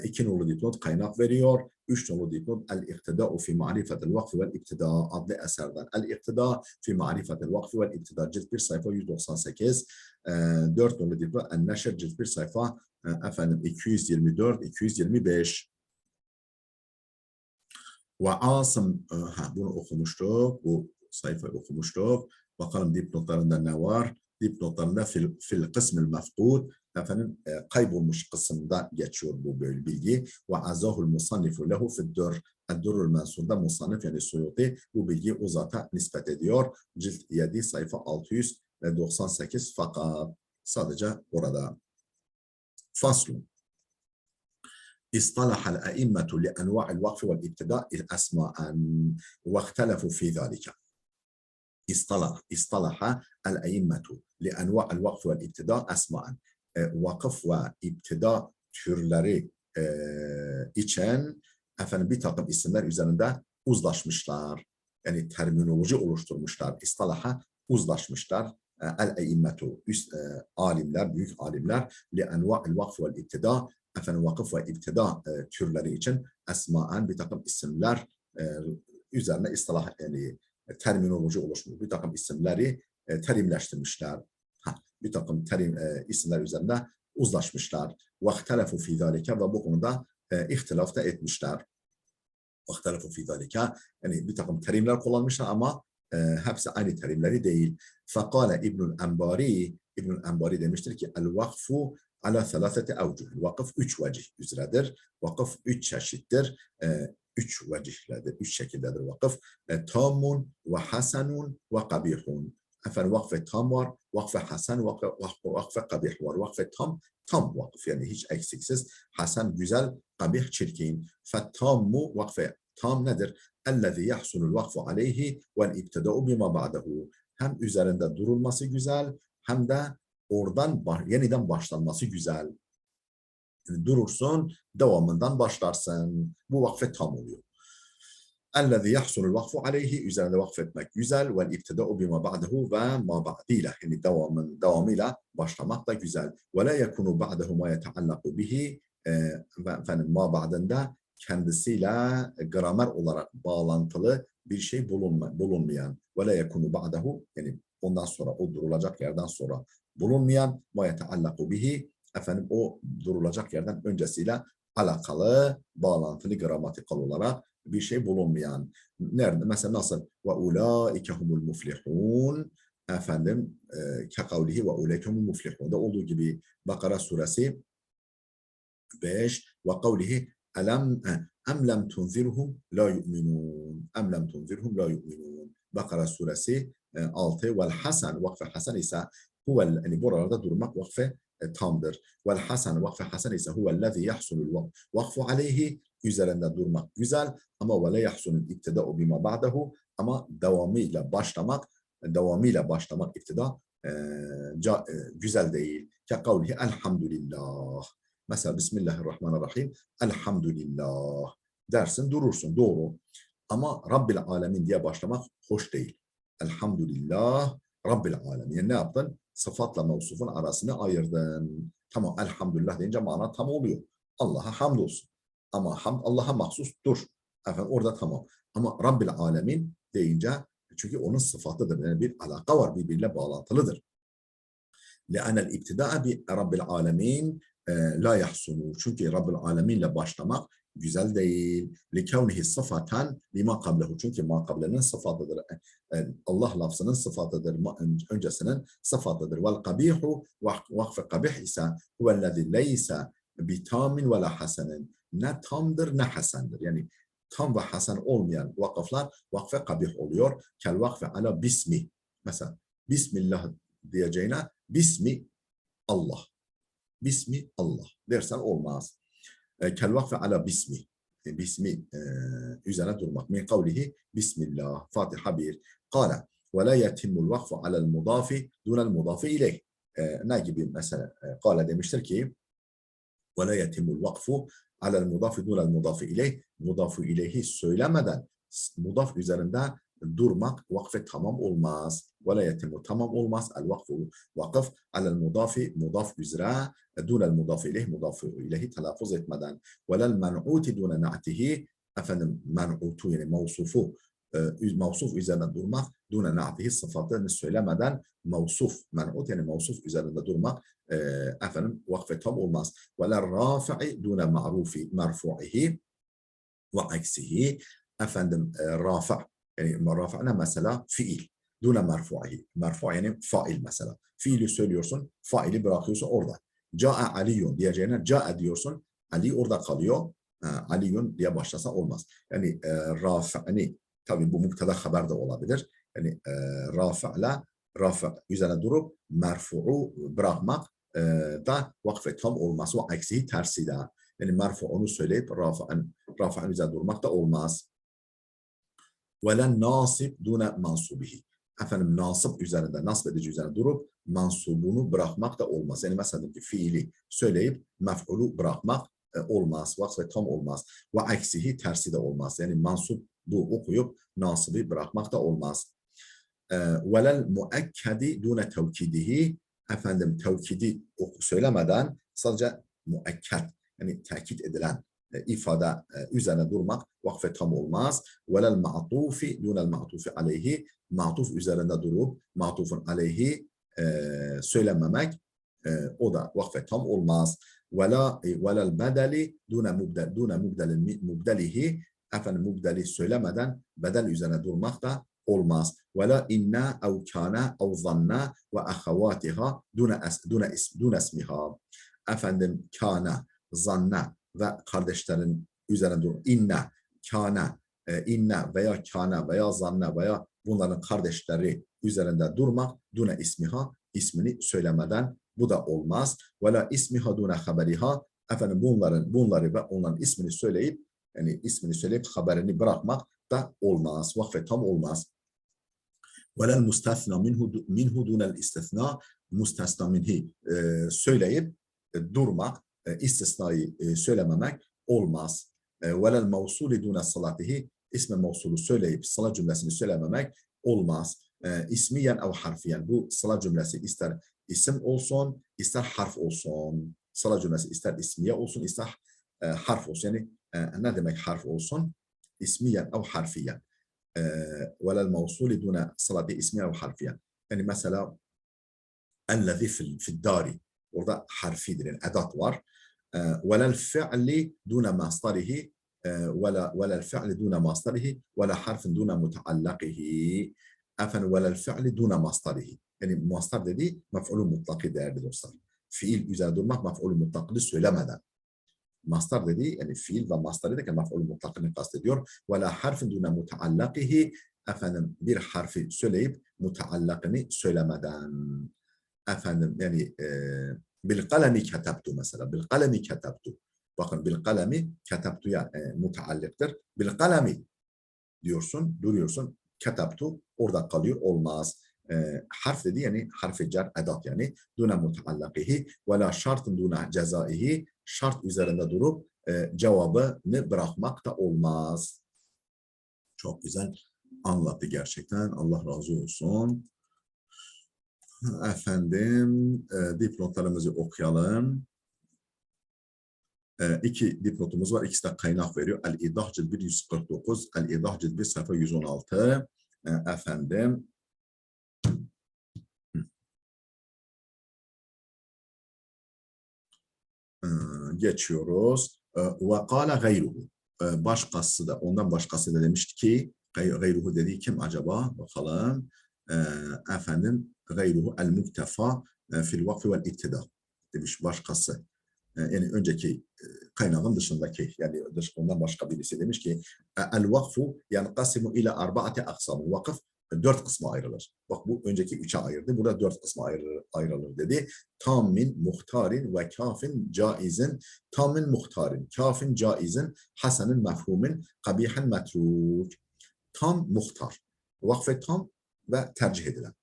2 nolu dipnot kaynak veriyor. 3 nolu dipnot El-İktidâ'u fi ma'rifetil vakfi vel ibtida adlı eserden. El-İktidâ fi ma'rifetil vakfi vel ibtida, cilt 1 sayfa 198. 4 nolu dipnot El-Neşr, cilt 1 sayfa 224-225. Ve Asım, bunu okumuştuk, bu sayfayı okumuştuk. Bakalım dipnotlarında ne var? Dipnotlarında fil kısmil mefkud, efendim kaybolmuş kısımda geçiyor bu böyle bilgi. Ve azahul musannifu lehu fid-dur, Ed-Durrul Mensur'da musannif, yani Suyuti bu bilgiyi o zata nispet ediyor. Cilt 7 sayfa 698, fakat sadece orada. Faslun. اصطلح الأئمة لأنواع الوقف والابتداء أسماء واختلفوا في ذلك. اصطلح الأئمة لأنواع الوقف والابتداء أسماء. Vakıf ve iptida türleri için efendim bir takım isimler üzerinde uzlaşmışlar. Yani terminoloji oluşturmuşlar. İstalaha, uzlaşmışlar. El-eimmetu, alimler, büyük alimler li enva'il vakf vel iptida, efendim vakıf ve iptida türleri için esmaen, bir takım isimler üzerine istilah, yani terminoloji oluşmuş. Bir takım isimleri terimleştirmişler. Bir takım isimler üzerinde uzlaşmışlar. وَاخْتَلَفُوا فِي ذَٰلِكَ, ve bu konuda ihtilaf da etmişler. وَاخْتَلَفُوا فِي ذَٰلِكَ, yani bir takım terimler kullanmışlar ama hepsi aynı terimleri değil. فَقَالَ İbnül Enbari demiştir ki el-vakfu ala selasete evcuh. Vakıf 3 vecih üzeredir. Vakıf 3 çeşittir. 3 vecihlerdir, 3 şekildedir vakıf. Tamun ve hasenun ve kabihun. Efendim vakfe tam var, vakfe hasen, vakfe kabih var. Vakfe tam vakıf, yani hiç eksiksiz. Hasen güzel, kabih çirkin. Fettammu, vakfe tam nedir? Ellezî yahsunul vakfu aleyhi vel ibtida'u bima ba'dehu. Hem üzerinde durulması güzel, hem de oradan yeniden başlanması güzel. Yani durursun, devamından başlarsın. Bu vakfe tam oluyor. اَلَّذِي يَحْسُنُ الْوَقْفُ عَلَيْهِ, üzerinde vakfetmek güzel. وَالْاِبْتِدَاءُ بِمَا بَعْدَهُ, ve ma ba'diyle, yani devamıyla başlamak da güzel. وَلَا يَكُنُ بَعْدَهُ مَا يَتَعَلَّقُ بِهِ, efendim ma ba'dında kendisiyle gramer olarak bağlantılı bir şey bulunmayan. وَلَا يَكُنُ بَعْدَهُ, yani ondan sonra, o durulacak yerden sonra bulunmayan. مَا يَتَعَلَّقُ بِهِ, efendim o durulacak yerden öncesiyle alakalı, bağlantılı gramatikal olarak bir şey bulunmayan. Nerede? Mesela nasıl? Ve ulaike humul muflihun. Efendim kekavlihi ve ulaike humul muflihun da olduğu gibi Bakara suresi 5 ve kavlihi em lem tunzirhum la yu'minun. Em lem tunzirhum la yu'minun. Bakara suresi 6 vel hasan vakfe hasan ise huvel, yani buralarda durmak vakfe tamdır. Vel hasan vakfe hasan ise huvellezî yahsunul vakfu aleyhi, üzerinde durmak güzel ama ve le yahsunul ibtida'u bima ba'dehu, ama devamıyla başlamak iftida güzel değil. Ke kavlihi elhamdülillah. Mesela Bismillahirrahmanirrahim. Elhamdülillah dersin, durursun, doğru. Ama Rabbil Alemin diye başlamak hoş değil. Elhamdülillah Rabbil Alemin. Yani ne yaptın? Sıfatla mevsufun arasını ayırdın. Tamam, elhamdülillah deyince mana tam oluyor. Allah'a hamdolsun. Ama hamd Allah'a mahsus dur. Efendim orada tamam. Ama Rabbil Alemin deyince, çünkü onun sıfatıdır. Yani bir alaka var, birbiriyle bağlantılıdır. لأن الابتداء برب العالمين la yahsunu. Çünkü Rabbil Alemin'le başlamak güzel değil. Likevnihi sıfatan lima kablehu. Çünkü ma kablenin sıfatıdır. Allah lafzının sıfatıdır. Öncesinin sıfatıdır. Vel kabihu vakfe kabih ise huvellezî leyse bitamin ve la hasenin. Ne tamdır ne hasendir. Yani tam ve hasen olmayan vakıflar vakfe kabih oluyor. Kel vakfe ala bismi. Mesela Bismillah diyeceğine Bismi Allah. Bismi Allah dersen olmaz. Kel vakfe ala bismi. Bismi üzerine durmak. Min kavlihi Bismillah. Fatiha 1. Kale ve la yetimul vakfu alel mudafi dunel mudafi ileyh. Ne gibi mesela? Kale demiştir ki ve la yetimul vakfu alel mudafi dunel mudafi ileyh. Mudafi ileyhi söylemeden mudaf üzerinde durmak vakfe tamam olmaz. Ve la yetimu tamam olmaz. El vakfu vakıf alel mudafi mudaf üzere dunel mudafi ileyh mudafi ileyhi telaffuz etmeden. Ve lel men'uti dune na'tihi, efendim men'utu yani mevsuf üzerinde durmak, dune na'tihi sıfatını söylemeden mevsuf men'ut yani mevsuf üzerinde durmak efendim vakfe tam olmaz. Ve lel rafi'i dune ma'rufi merfu'ihi ve aksihi, efendim rafa, yani rafa ne mesela? Fiil. Dune merfu'ihi. Merfu yani fail mesela. Fiili söylüyorsun, faili bırakıyorsun orada. Ca'a aliyun diyeceğine ca'a diyorsun, Ali orada kalıyor. Aliyun diye başlasa olmaz. Yani rafa'ni, tabi bu mubtada haber de olabilir. Yani rafa üzerine durup merfu'u bırakmak da vakfe tam olmaz. Ve aksihi tersi de. Yani merfu'unu söyleyip rafa'ın üzerine durmak da olmaz. وَلَنْ nasib dune mansubihi. Efendim nasip üzerinde, nasip edici üzerine durup mansubunu bırakmak da olmaz. Yani mesela ki fiili söyleyip mef'ulu bırakmak olmaz. Vakfe tam olmaz. Ve aksihi tersi de olmaz. Yani mansup bu okuyup nasibi bırakmak da olmaz. وَلَلْ muekkedi dune tevkidihi. Efendim tevkidi söylemeden sadece muekket, yani tekit edilen ifade üzerine durmak vakfe tam olmaz. Velel ma'tufi dunel ma'tufi aleyhi, ma'tuf üzerinde durup ma'tufun aleyhi söylememek o da vakfe tam olmaz. Velel bedeli dune mubdelihi, efendim mubdeli söylemeden bedel üzerine durmak da olmaz. Vela inna ev kana ev zanna ve ahavatiha dune ismiha. Efendim kana, zanna ve kardeşlerin üzerine dur. İnna, kana, inna veya kana veya zanna veya bunların kardeşleri üzerinde durmak, dune ismiha, ismini söylemeden bu da olmaz. Vela ismiha dune haberiha, efendim bunları ve onların ismini söyleyip, yani ismini söyleyip haberini bırakmak da olmaz. Vakfe tam olmaz. Velel mustasna minhu dunel istisna, mustasna minhi söyleyip durmak, istisnayı söylememek olmaz. Velel mevsuli dune salatihi, isme mevsulu söyleyip salat cümlesini söylememek olmaz. İsmiyen ev harfiyen, bu salat cümlesi ister isim olsun, ister harf olsun. Salat cümlesi ister ismiye olsun, ister harf olsun. Yani ne demek harf olsun? İsmiyen ev harfiyen. ولا الموصول دون صلة اسمية أو حرفية. يعني مثلا الذي في الدار Orada harfidir, yani edat var. Velel fi'li dune masdarihi velel fi'li dune masdarihi vela harfin dune muteallakihi. Efendim velel fi'li dune masdarihi. Yani mastar dediği mef'ulü mutlaki değerli dostlar. Fiil üzerine durmak mef'ulü mutlakını söylemeden. Mastar dediği yani fiil ve mastar derken mef'ulü mutlakını kastediyor. Ve la harfin dune muteallakihi, efendim bir harfi söyleyip muteallakını söylemeden. Efendim yani bil kalemi ketebtu mesela. Bil kalemi ketebtu. Bakın bil kalemi ketebtuya muteallıktır. Bil kalemi diyorsun, duruyorsun. Ketebtu orada kalıyor, olmaz. Harf dedi yani harf-i cer, edat yani. Dune muteallakihi ve la şartın dune cezaihi, şart üzerinde durup cevabını bırakmak da olmaz. Çok güzel anlattı gerçekten. Allah razı olsun. Efendim dipnotlarımızı okuyalım. İki dipnotumuz var. İkisi de kaynak veriyor. El-İdah cildi 149, El-İdah cildi sayfa 116. Efendim geçiyoruz. Ve kâle gayruhu. Başkası da, ondan başkası da demişti ki, gayruhu dediği kim acaba? Bakalım. Efendim, gayruhu el-muktefa fil vakfi vel iktida demiş başkası. Yani önceki kaynağın dışındaki, yani ondan başka birisi demiş ki el-vakfu yankasimu ila arba'ati aksamı. Vakıf dört kısma ayrılır. Bak bu önceki üçe ayırdı. Burada dört kısma ayrılır dedi. Tammin, muhtarin ve kafin, caizin. Tammin, muhtarin, kafin, caizin, hasenin, mefhumin, kabihin, metruk. Tam, muhtar. Vakfe tam ve tercih edilen.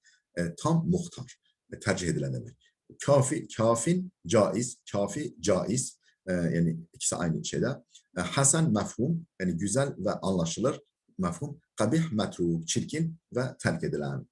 Tam, muhtar. Tercih edilen demek. Kafi, kafin, caiz, kafi, caiz. Yani ikisi aynı şeyler. Hasan, mefhum, yani güzel ve anlaşılır. Mefhum. Kabih, metruk, çirkin ve terk edilen,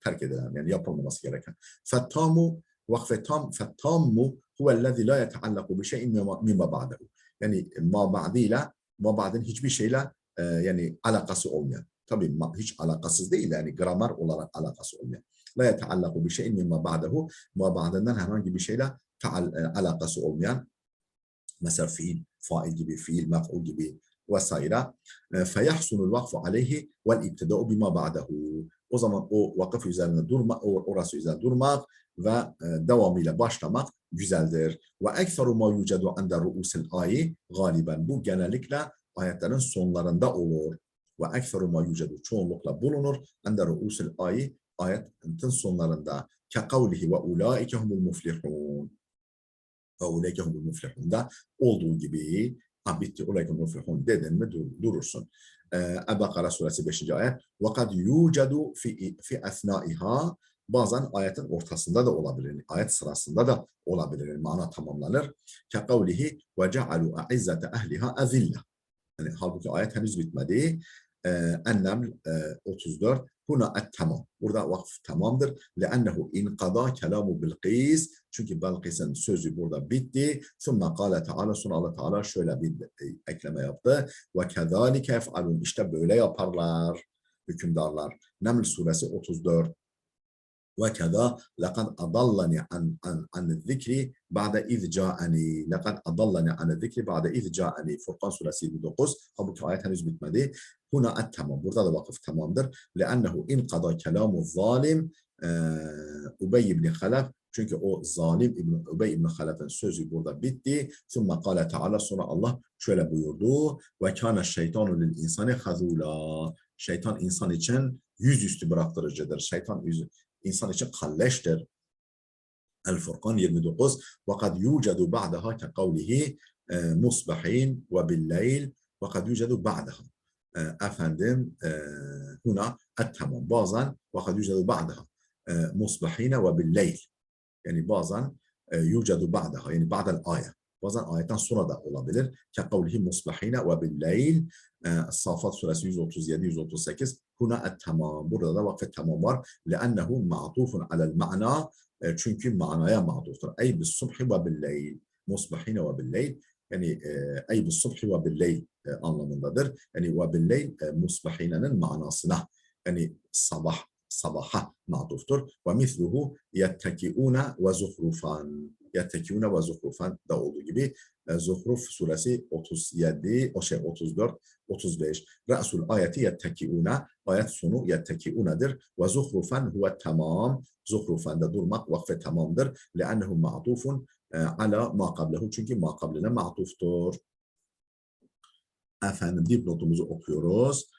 yani yapılmaması gereken. Fettamu, vakfe tam, fettammu huvellezî la yeteallaku bi şeyin mimma ba'dehu. Yani ma ba'dıyla, ma ba'dın hiçbir şeyle yani alakası olmayan. Tabii hiç alakasız değil, yani gramer olarak alakası olmayan. La yeteallaku bi şeyin mimma ba'dehu, ma ba'dından herhangi bir şeyle alakası olmayan, mesela fiil, fail gibi, fiil, mef'ul gibi vesaire. Feyahsunul vakfu aleyhi vel ibtida'u bima ba'dehu. O zaman o vakıf üzerine durmak, orası üzerine durmak ve devamıyla başlamak güzeldir. Ve ekseru ma yucedu ende ru'usil ayi galiben. Bu genellikle ayetlerin sonlarında olur. Ve ekseru ma yucedu çoğunlukla bulunur ende ru'usil ayi ayetin sonlarında. Ke kavlihi ve ulaike humul muflihun. Ve ulaike humul muflihun'da olduğu gibi bitti. Ulaike humul muflihun dedin mi durursun. El-Bakara suresi 5. ayet. Ve kad yucedu fi esnaiha, bazen ayetin ortasında da olabilir. Ayet sırasında da olabilir. Mana tamamlanır. Ke kavlihi ve cealu a'izzete ehliha ezille. Yani halbuki ayet henüz bitmedi. En-Neml 34. Huna et-tamam. Burada vakf tamamdır. Le'ennehu inqada kelamu Bilqis. Çünkü Bilqis'in sözü burada bitti. Thumma kâle Teala, sonra Allah Teala şöyle bir ekleme yaptı. Ve kezâlike ef'alun. İşte böyle yaparlar hükümdarlar. Neml suresi 34. وكذا لقد أضلني عن الذكر بعد إذ جاءني. لقد أضلني عن الذكر بعد إذ جاءني. Furkan suresi 29. Halbuki ayet henüz bitmedi. Huna et-tamam. Burada da vakıf tamamdır. لأنه انقضى كلام الظالم Ubey ibn Halef. Çünkü o zalim Ubey ibn Halef'in sözü burada bitti. ثم قال تعالى, sonra Allah şöyle buyurdu. وَكَانَ الشَّيْطَانُ لِلْاِنْسَانِ خَذُولًا. Şeytan insan için yüzüstü bıraktırıcıdır. Şeytan insan için kalleştir. El-Furkan 29. وَقَدْ يُوجَدُ بَعْدَهَا كَقَوْلِهِ مُصْبَحِينَ وَبِاللَّيْلِ وَقَدْ يُوجَدُ بَعْدَهَا. Efendim huna et-tamam. Bazen وَقَدْ يُوجَدُ بَعْدَهَا مُصْبَحِينَ وَبِاللَّيْلِ. Yani bazen yucadu ba'daha, yani ba'del ayet. Bazen ayetten sonra da olabilir. Kekavlihi musbahine ve billeyl. Safat suresi 137-138. Huna et-tamam. Burada da vakfe tamam var. Le'ennehu ma'tufun alel ma'na. Çünkü manaya ma'tuftur. Ey bis subhi ve billeyl. Musbahine ve billeyl. Yani ey bis subhi ve billeyl anlamındadır. Yani ve billeyl musbahinenin manasına. Yani sabaha matuftur. Ve misluhu yettekiune ve zuhrufan. yettekûne ve zuhrufen da olduğu gibi Zuhruf suresi 37, 34, 35. Re'sul ayeti yettekiûne, ayet sonu yettekiûnedir. Ve zuhrufen huve tamam. Zuhrufen de durmak vakfe tamamdır. Leannehu ma'tufun ala ma qablehu. Çünkü ma qabline ma'tuftur. Efendim dipnotumuzu okuyoruz.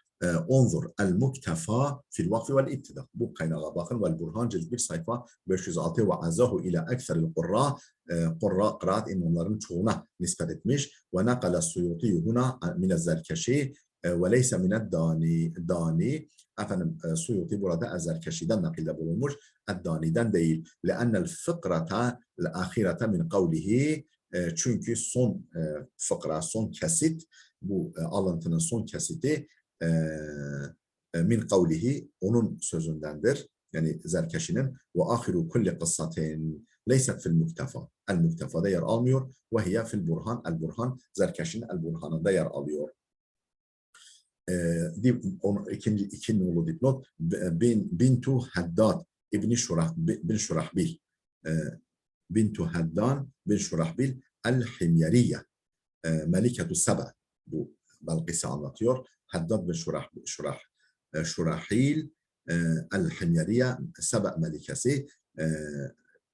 Onzur el-muktefa fil vakfi vel ibtida. Bu kaynağa bakın. Vel Burhan cilt 1 sayfa 506 ve azahu ila ekseril qurra. Qurra kıraat imamların çoğuna nispet etmiş. Ve nakala suyuti huna minel zerkeşi ve leyse minel dani. Efendim Suyuti burada Zerkeşi'den nakilde bulunmuş. Eddani'den değil. Leennel fıkrata l-ahirete min kavlihi. Çünkü son fıkra, son kesit, bu alıntının son kesiti min kavlihi, onun sözündendir. Yani Zerkeşi'nin ve ahiru kulli kıssatin leyset fil muktefa. El muktefada yer almıyor. Ve hiye fil burhan. El burhan Zerkeşi'nin el burhanında yer alıyor. İkinci nolu dipnot Bintu Haddad bin Şurahbil Bintu Haddan bin Şurahbil el-Himyariye Meliketü Seba, bu Belkıs'ı anlatıyor. Haddad bin Şurahil el-Himyariye Seba Melikesi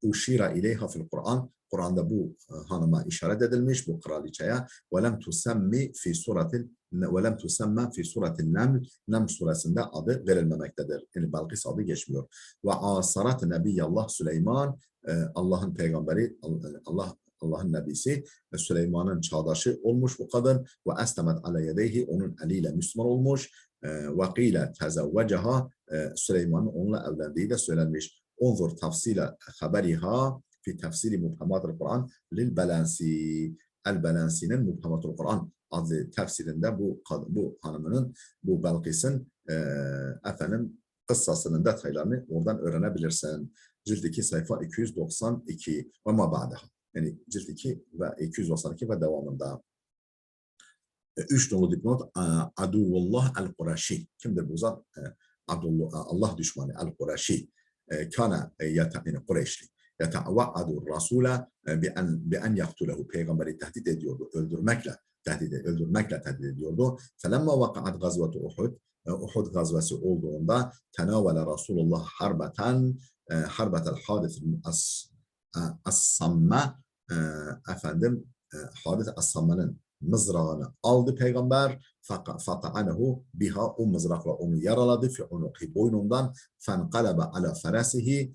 uşira ileyha fil Kur'an. Kur'an'da bu hanıma işaret edilmiş, bu kraliçeye. وَلَمْ تُسَمِّ فِي سُورَةٍ وَلَمْ تُسَمَّ فِي سُورَةِ النَّمْلِ Nam suresinde adı verilmemektedir. Yani Belkıs adı geçmiyor. Ve asarat Nebiyallah Süleyman, Allah'ın peygamberi, Allah'ın nebisi Süleyman'ın çağdaşı olmuş bu kadın. Ve eslemet ala yedeyhi, onun eliyle Müslüman olmuş. Ve qîle tezevvecaha, Süleyman'ın onunla evlendiği de söylenmiş. Onzur tafsile haberiha fi tefsiri mubhamatul Kur'an lil Belensi. El Belensi'nin Mubhamatul Kur'an adlı tefsirinde bu hanımının, bu Belkıs'ın efendim kıssasının detaylarını oradan öğrenebilirsin. Cilt 2 sayfa 292 ve ma ba'daha. Yani cilt 2 ve 292 ve devamında. 3 nolu dipnot Aduvullah el-Quraşi. Kimdir bu zat? Allah düşmanı el-Quraşi. Kana yani Kureyşli. Yeteva'adu rasula bi en yaktulehu. Peygamberi tehdit ediyordu. Öldürmekle tehdit ediyordu. Felemma vaka'at gazvetu Uhud. Uhud gazvesi olduğunda tenavele Resulullah harbetel hadis as-samme efendim hadis as-samme'nin mızrağını aldı peygamber. Fata'anehu biha, o mızrakla onu yaraladı. Fi unuqi, boynundan. Fenqalebe ala ferasihi,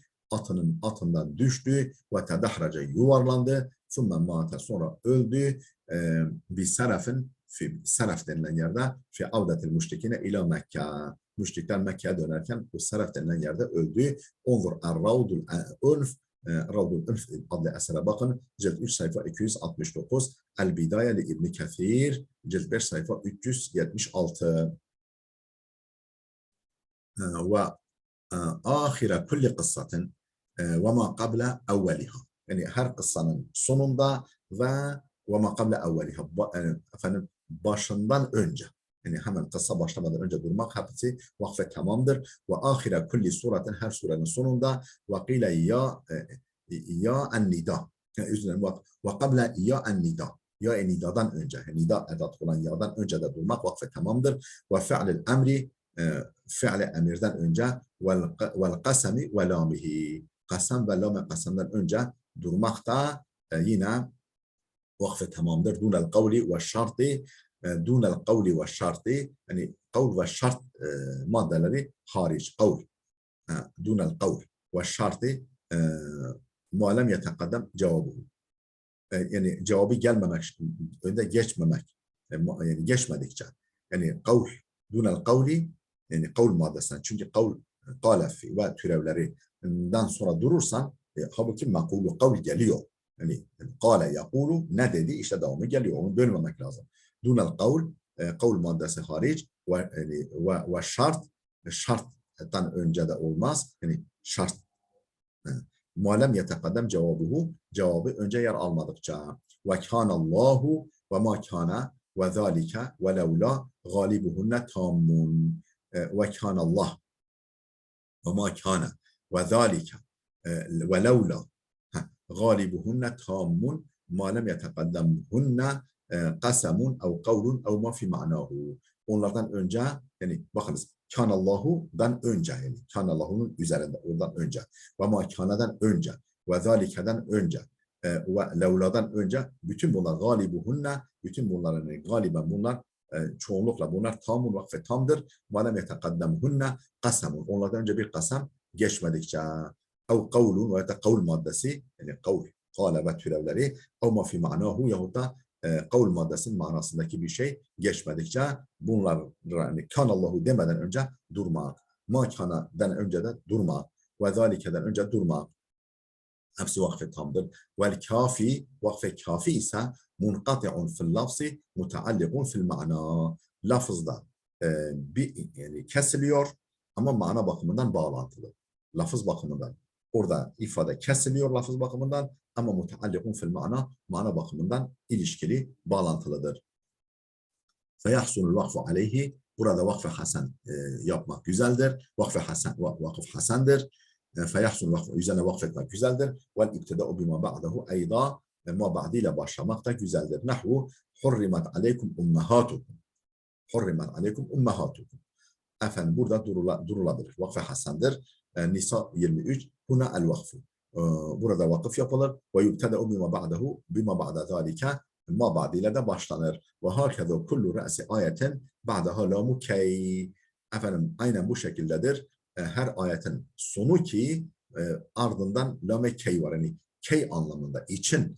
atından düştü ve tedahraca yuvarlandı. Sümme mâte, sonra öldü. Bir Seref denilen yerde fi avdetil müşrikine ila Mekke. Müşrikler Mekke'ye dönerken bu Seref denilen yerde öldü. Onzur er-Ravdul Unf. Ravdul Unf adlı esere bakın. Cilt 3 sayfa 269. El-Bidaye li İbn Kethir. Cilt 5 sayfa 376. Ve ahire kulli kıssatin ve ma qabla evveliha. Yani her kıssanın sonunda ve ma qabla evveliha. Efendim başından önce. Yani hemen kıssa başlamadan önce durmak hepsi vakfe tamamdır. Ve ahire kulli suretin, her surenin sonunda ve qile ya en-nida. Ve qabla ya en-nida. Ya nidadan önce. Nida edat olan ya'dan önce de durmak vakfe tamamdır. Ve fi'lil emri, fi'li emirden önce vel kasemi ve lamihi. Kasem ve lam kasemden önce durmak da yine vakfe tamamdır. Dunel kavli ve şartı, dunel kavli ve şartı, yani kavl ve şart maddeleri hariç. Kavl, dunel kavl ve şartı ma lem yetekadem cevabuhu. Yani cevabı gelmemek, önde geçmemek, yani geçmedikçe. Yani kavl, dunel kavli, yani kavl maddesinden. Çünkü kavl, kalefi ve türevlerinden sonra durursan, halbuki makulu kavl geliyor. Yani kale yakulu, ne dedi, işte devamı geliyor. Onu bölmemek lazım. Dunel kavl, kavl maddesi hariç ve şart, şarttan önce de olmaz. Yani şart. Malem yetekadem cevabuhu, cevabı önce yer almadıkça. Ve kânallâhu ve mâ kâne ve zâlike ve levlâ gâlibuhunne tammun. Ve kânallah ve mâ kâne ve zâlike ve levlâ galibuhunne tammun ma lem yeteqaddemhunne kasemun ev kavlun ev ma fi ma'nahu. Onlardan önce yani bakınız Kânallâhu'dan önce yani Kânallâhu'nun üzerinde oradan önce ve ma kâne'den önce ve zâlike'den önce ve levla'dan önce bütün bunlar galibuhunne bütün bunların yani galiben bunlar çoğunlukla bunlar tamun vakfe tamdır. Ma lem yeteqaddemhunne kasemun. Onlardan önce bir kasem geçmedikçe ev kavlun ve kavl maddesi yani kavl kâle ve türevleri ev ma fi ma'nahu yahut da kavl maddesinin manasındaki bir şey geçmedikçe bunlar yani kanallahu demeden önce durmak, ma kana'dan önce de durmak ve zalikeden önce durmak. Hepsi vakfe tamdır. Vel kafi, vakfe kafi ise munkati'un fil lafzi, mutaallikun fil ma'na. Lafızda yani kesiliyor ama mana bakımından bağlantılı. Lafız bakımından. Orada ifade kesiliyor lafız bakımından ama mutaallikun fil ma'na, mana bakımından ilişkili, bağlantılıdır. Feyahsunul vakfu aleyhi, burada vakfe hasen yapmak güzeldir. Vakfe hasen, vakıf hasendir. Feyahsunul vakfu, üzerine vakfetmek güzeldir. Vel ibtida'u bima ba'dahu eyda, ma ba'diyle başlamak da güzeldir. Nahvu, hurrimat aleykum ummahatukum. Hurrimat aleykum ummahatukum. Efendim burada durulabilir. Vakfe hasendir. Nisa 23, huna el vakfu. Burada vakıf yapılır. Ve yubteda'u bima ba'dahu, bima ba'da zalike, ma ba'diyle de başlanır. Ve hakeza kullu re'si ayetin ba'daha lamu key. Efendim aynen bu şekildedir. Her ayetin sonu ki ardından lame key var. Yani key anlamında için,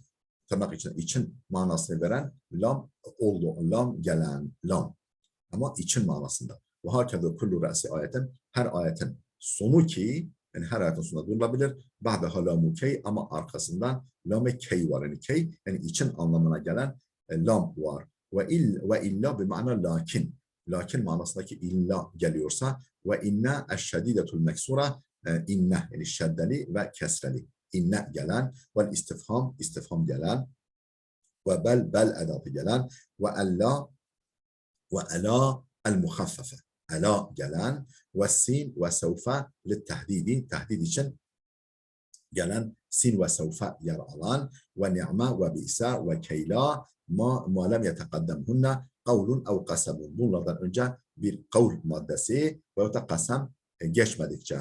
tırnak için manasını veren lam oldu. Lam gelen lam. Ama için manasında. Ve hakeza kullu re'si ayetin, her ayetin sonu ki yani her ayetin sonunda durulabilir. Ba'daha lamu key ama arkasından lame key var. Yani key yani için anlamına gelen lam var. Ve illa bir mana lakin. Lakin manasındaki illa geliyorsa ve inne eşşedidetul meksura inne yani şeddeli ve kesreli. İnne gelen ve istifham gelen ve bel edatı gelen ve ela el muhaffefe. Ela gelen ve sin ve sevfe littehdidi tehdid için gelen sin ve sevfe yer alan ve ni'me ve bi'sa ve keyla ma lem yeteqaddemhunne kavlun ev kasemun. Bunlardan önce bir kavl maddesi ve da kasem geçmedikçe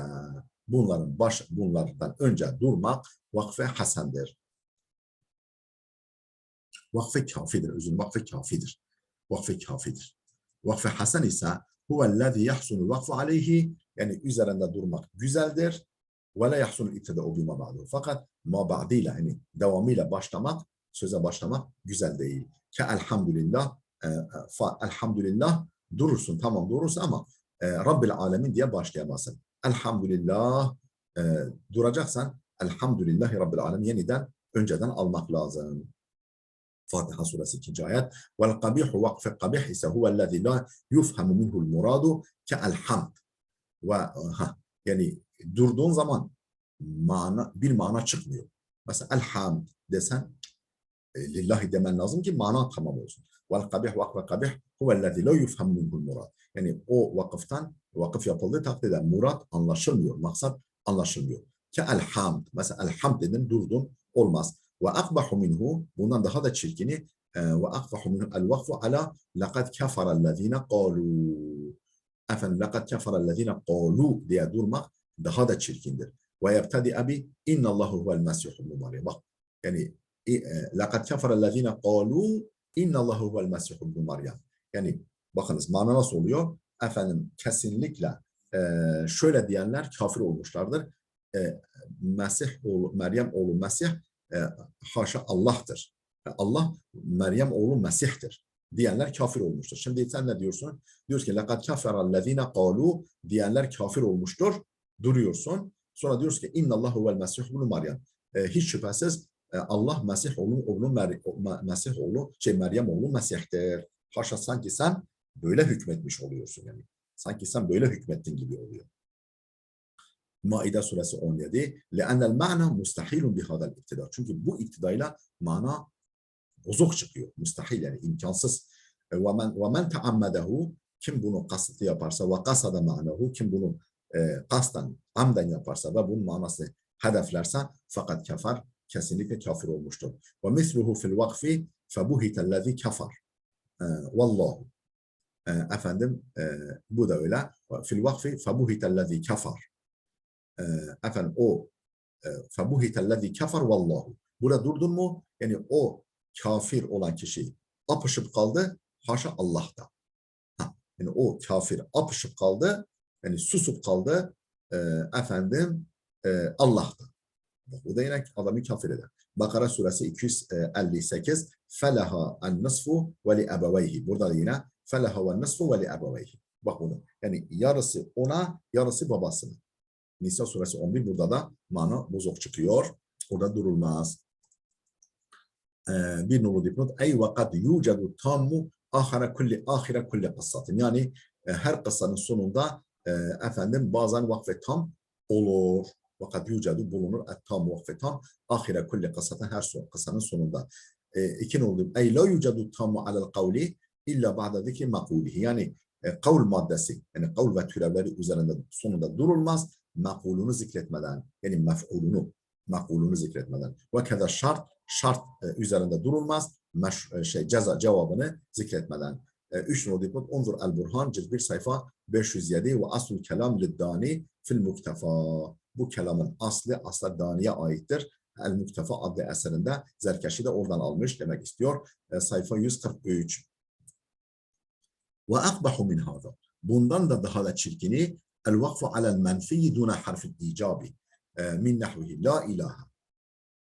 bunlardan önce durmak vakfe hasendir. Vakfe kafidir. Özür vakfe kafidir. Vakfe kafidir. Vakfe hasen ise huvellezî yahsunul vakfu aleyhi yani üzerinde durmak güzeldir. Ve la yahsunul ibtida'u bima ba'du. Fakat ma ba'diyle yani devamıyla başlamak, söze başlamak güzel değil. Ke elhamdülillah elhamdülillah durursun tamam durursun ama Rabbil alemin diye başlayamazsın. Elhamdülillah duracaksan elhamdülillahi Rabbil alemin yeniden önceden almak lazım. Fatiha suresi 2. ayet. Vel kabihu vakfe kabih ise huvellezî la yufhamu minhul muradu ke elhamd. Ve yani durduğun zaman bir mana çıkmıyor. Mesela elhamd desen lillahi demen lazım ki mana tamam olsun. Vel kabih vakfe kabih huvellezî la yufhamu minhul murad. Yani o vakıf yapıldığı takdirde murat anlaşılmıyor. Maksat anlaşılmıyor. Ke elhamd. Mesela elhamd dedin durdun olmaz. Ve akbahu minhu bundan daha da çirkini ve akbahu minhu el vakfu ala laqad keferellezine qalu. Efendim laqad keferellezine qalu diye durmak daha da çirkindir. Ve yebtedi abi innallahu huvel mesih ibn Meryem. Bak yani laqad keferellezine qalu innallahu huvel mesih ibn Meryem. Yani bakınız mana nasıl oluyor? Efendim kesinlikle şöyle diyenler kafir olmuşlardır. Mesih oğlu, Meryem oğlu Mesih haşa Allah'tır. Allah Meryem oğlu Mesih'tir diyenler kafir olmuştur. Şimdi sen ne diyorsun? Diyorsun ki لَقَدْ كَفَرَ الَّذ۪ينَ قَالُوا diyenler kafir olmuştur. Duruyorsun. Sonra diyorsun ki اِنَّ اللّٰهُ وَالْمَسِحُ بْنُ Meryem. Hiç şüphesiz Allah Mesih oğlu Meryem oğlu Mesih'tir. Haşa sanki sen böyle hükmetmiş oluyorsun yani. Sanki sen böyle hükmettin gibi oluyor. Maide suresi 17. لَأَنَّ الْمَعْنَى مُسْتَحِيلٌ بِهَذَا الْاِبْتِدَى. Çünkü bu iktidayla mana bozuk çıkıyor. Müstahil yani imkansız. وَمَنْ تَعَمَّدَهُ kim bunu kasıtlı yaparsa وَقَسَدَ مَعْنَهُ kim bunu kastan, amden yaparsa ve bunun manası hedeflerse fakat kefer kesinlikle kafir olmuştur. Ve misluhu fil vakfi febuhitellezî kafar. Vallahu. Efendim bu da öyle. Fil vakfi febuhitellezî kafar. Efendim o febuhitellezî kafar vallahu. Burada durdun mu? Yani o kafir olan kişi apışıp kaldı. Haşa Allah'ta. Yani o kafir apışıp kaldı. Yani susup kaldı. Efendim Allah'ta. Bu da yine adamı kafir eder. Bakara suresi 258 felaha en nisfu ve li ebeveyhi. Burada da yine felaha ve nisfu ve li ebeveyhi. Bak bunu. Yani yarısı ona, yarısı babasına. Nisa suresi 11 burada da mana bozuk çıkıyor. Orada durulmaz. Bir nolu dipnot. Ey ve kad yucedu tammu ahire kulli kıssatin. Yani her kıssanın sonunda efendim bazen vakfe tam olur. Vakat yücedu bulunur et-tam vakfe tam ahire kulli kıssatin her kıssanın sonunda. İki nolu. Ey la yucedu tammu alel kavli illa ba'da zikri makulihi. Yani kavl maddesi, yani kavl ve türevleri üzerinde sonunda durulmaz. Makulunu zikretmeden, yani makulunu zikretmeden. Ve keda şart üzerinde durulmaz. Cevabını zikretmeden. 3 nolu dipnot. Unzur el-Burhan cilt 1 sayfa 507 ve aslul kelam liddani fil muktefa. Bu kelamın aslı Dani'ye aittir. El-Muktefa adlı eserinde Zerkeşi de oradan almış demek istiyor. Sayfa 143. Ve akbahu min hâzâ. Bundan da daha da çirkini el-vakfu alel menfiyyi duna harfil icabi min nahvihi la ilahe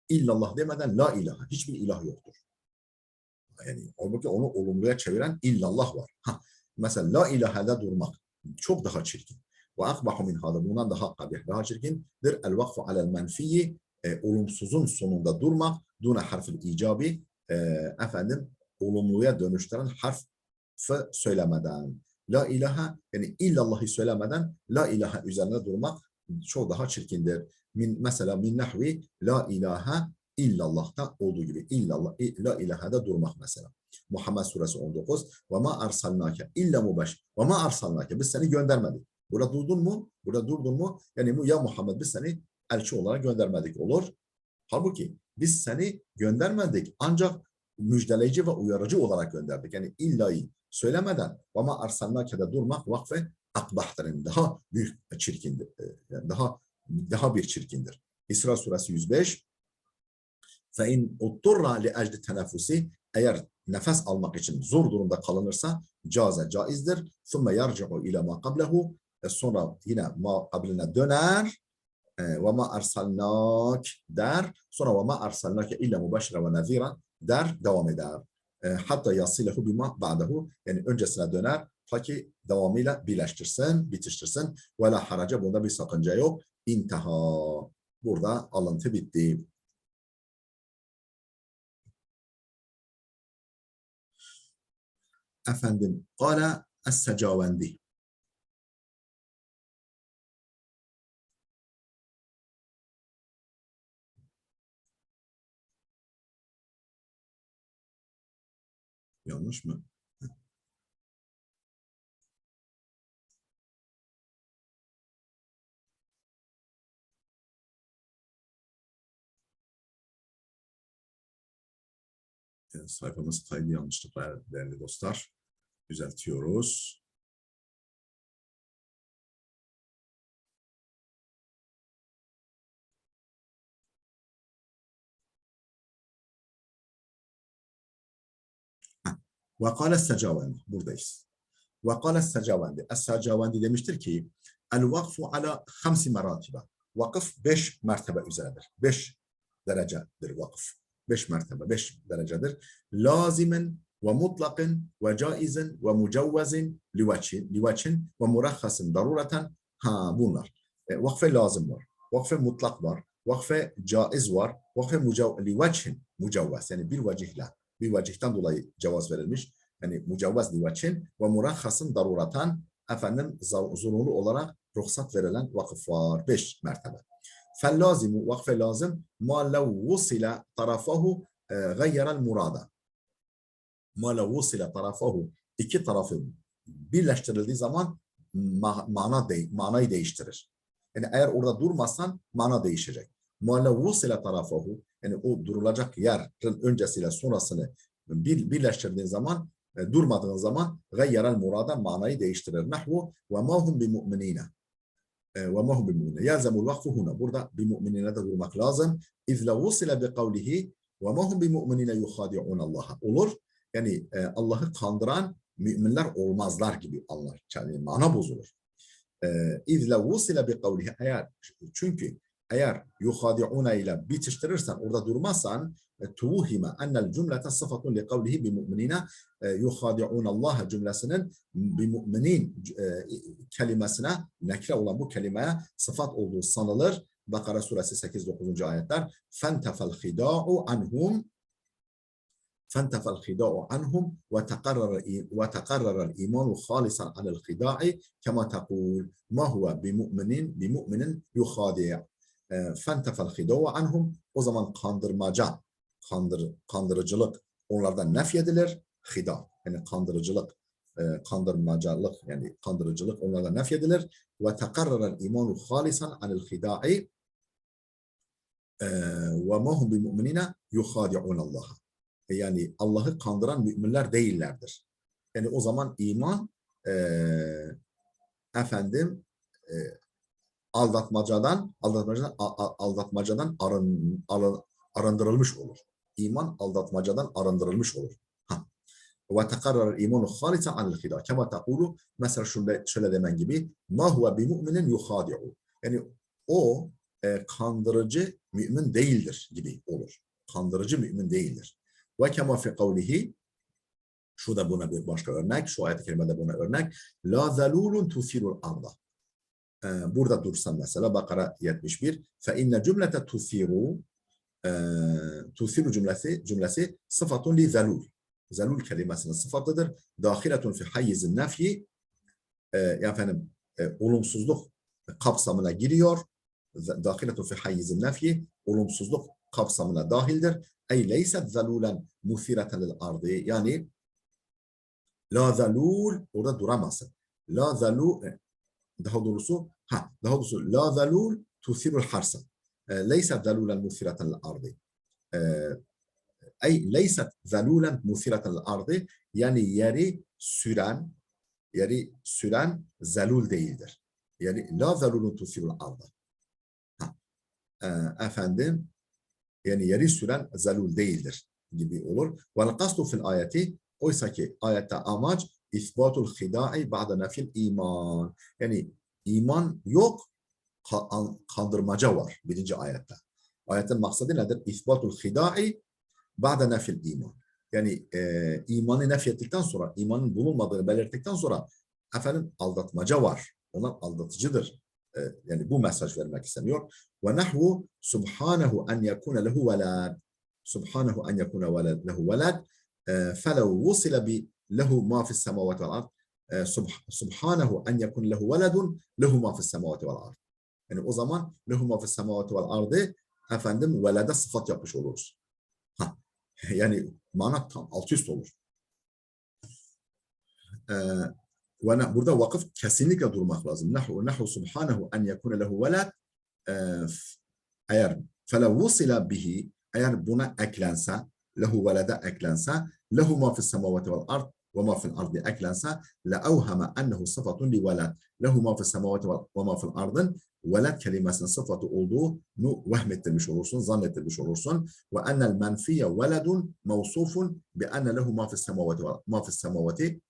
illallah demeden la ilahe. Hiçbir ilah yoktur. Yani onu olumluya çeviren illallah var. Mesela la ilahede durmak çok daha çirkin. Ve akbahu min hâzâ. Bundan daha kabih, daha çirkindir. El-vakfu alel menfiyyi olumsuzun sonunda durmak duna harfil icabi efendim olumluya dönüştüren harf söylemeden. La ilahe yani illallah'ı söylemeden la ilahe üzerine durmak çok daha çirkindir. Mesela min nahvi la ilahe illallah'ta olduğu gibi illallah la ilahe'de durmak mesela. Muhammed suresi 19 ve ma arsalnake illa mubeşşir ve ma arsalnake biz seni göndermedik. Burada durdun mu? Burada durdun mu? Yani ya Muhammed biz seni elçi olarak göndermedik olur. Halbuki biz seni göndermedik ancak müjdeleyici ve uyarıcı olarak gönderdik. Yani illayı söylemeden ama arsalnake'de durmak vakfe akbahtır. Yani daha büyük çirkindir. Yani daha bir çirkindir. İsra suresi 105 فَاِنْ اُطُّرَّ لِاَجْدِ tenaffusi eğer nefes almak için zor durumda kalınırsa caizdir. ثُمَّ يَرْجِعُ اِلَى مَا قَبْلَهُ sonra yine ma kabline döner ve ma arsalnak der. Sonra ve ma arsalnake illa mubeşşire ve nezira der devam eder. Hatta yasilehu bima ba'dahu yani öncesine döner ta ki devamıyla birleştirsin, bitiştirsin. Ve la haraca bunda bir sakınca yok. İntaha. Burada alıntı bitti. Efendim, Kâle es-Secavendi. Yanlış mı? Sayfamız kaydı yanlışlıklar değerli dostlar. Düzeltiyoruz. Ve kâle es-Secavendi. Buradayız. Ve kâle es-Secavendi. Es-Secavendi demiştir ki el-vakfu ala 5 meratibe. Vakıf 5 mertebe üzeredir. 5 derecedir vakıf. 5 mertebe, 5 derecedir. Lazimen ve mutlakın ve caizin ve mucavvezin livaçin ve murahhasın darureten bunlar. Vakfe lazım var. Vakfe mutlak var. Vakfe caiz var. Vakfe livaçin mucavvez yani bir vecihten dolayı cevaz verilmiş. Yani mucavvez livaçin ve murahhasın darureten efendim zorunlu olarak ruhsat verilen vakıf var. 5 mertebe. فاللازم vakfe lazım ma lev vusila tarafahu gayyerel murada. Ma lev vusila tarafahu iki tarafı birleştirildiği zaman manayı değiştirir. Yani eğer orada durmazsan mana değişecek. Ma le vusile tarafahu, yani o durulacak yerin öncesiyle sonrasını birleştirdiğin zaman, durmadığın zaman gayyerel murada manayı değiştirir. Nahvu ve ma hum bi mu'minine. Ve ma hum bi mu'minine. Yalzemul vakfu huna. Burada bi mu'minine de durmak lazım. İz le vusile bi kavlihi ve ma hum bi mu'minine yuhadi'un Allah'a. Olur. Yani Allah'ı kandıran müminler olmazlar gibi anlar. Yani mana bozulur. İz le vusile bi kavlihi. Çünkü eğer yuhadi'una ile bitiştirirsen, orada durmazsan, tuvhime ennel cümlete sıfatun li kavlihi bi mu'minine yuhadi'un Allah cümlesinin bi mu'minin kelimesine, nekre olan bu kelimeye sıfat olduğu sanılır. Bakara suresi 8-9. ayetler. Fentefel khida'u anhum فانتفى الخداع عنهم وتقرر الإيمان خالصا عن الخداع كما تقول ما هو بمؤمن يخادع فانتفى الخداع عنهم. O zaman kandırıcılık onlardan nefyedilir. Hida yani kandırıcılık, kandırmacalık yani kandırıcılık onlardan nefyedilir. Ve tekarrara el-imanu halisan anil hida'i ve ma hum bimu'minine yuhadi'un Allah'a. Yani Allah'ı kandıran müminler değillerdir. Yani o zaman iman aldatmacadan arındırılmış olur. İman aldatmacadan arındırılmış olur. Ve tekarrar imanu halisa anil hida. Kema tekulu, mesela şöyle demen gibi, ma huve bi mu'minin yuhadi'u. Yani o kandırıcı mümin değildir gibi olur. Kandırıcı mümin değildir. Ve kema fi kavlihi, şu da buna bir başka örnek, şu ayet-i kerimede buna örnek. La zalulun tusirul arda. Burada dursan mesela Bakara 71. Fe inne cümlete tusiru cümlesi sıfatun li zalul. Zalul kelimesinin sıfatıdır. Dahiletun fi hayyizin nefyi, efendim olumsuzluk kapsamına giriyor. Dahiletun fi hayyizin nefyi, olumsuzluk kapsamına dahildir. Ey leyset zalulen musireten lil ardı. Yani la zalul orada duramazsın. La zalul daha doğrusu la zalul tusirul harsa. Leyset zalulen musireten lil ardı. Ey leyset zalulen musireten lil ardı. Yani yeri süren zalul değildir. Yani la zalulun tusirul ardı. Efendim yani yeri süren zalul değildir gibi olur. Vel kasdu fil ayeti, oysa ki ayette amaç isbatul hida'i ba'da nefil iman. Yani iman yok, kandırmaca var birinci ayette. Ayetin maksadı nedir? İsbatul hida'i ba'da nefil iman. Yani imanı nefyettikten sonra, imanın bulunmadığını belirttikten sonra efendim aldatmaca var. Onlar aldatıcıdır. Yani bu mesaj vermek isteniyor. Ve nahvu subhanahu en yekune lehu velad. Subhanahu en yekune lehu velad. Felev vusile bi lehu ma fis semavati vel ard. Subhanahu en yekune lehu veladun lehu ma fis semavati vel ard. Yani o zaman lehu ma fis semavati vel ardı efendim velede sıfat yapmış oluruz. Yani mana tam alt üst olur. Burada vakıf kesinlikle durmak lazım. Nahu subhanahu en yekune lehu velad. Eğer felev vusila bihi, eğer buna eklense, lehu velede eklense, lehu ma fis semavati vel ard ve ma fil ardı eklense, le evheme ennehu sıfatun li velad. Lehu ma fis semavati ve ma fil ardın velad kelimesinin sıfatı olduğunu vehmettirmiş olursun, zannettirmiş olursun. Ve ennel menfiye veladun mevsufun bi enne lehu ma fis semavati ve ma fis semavati.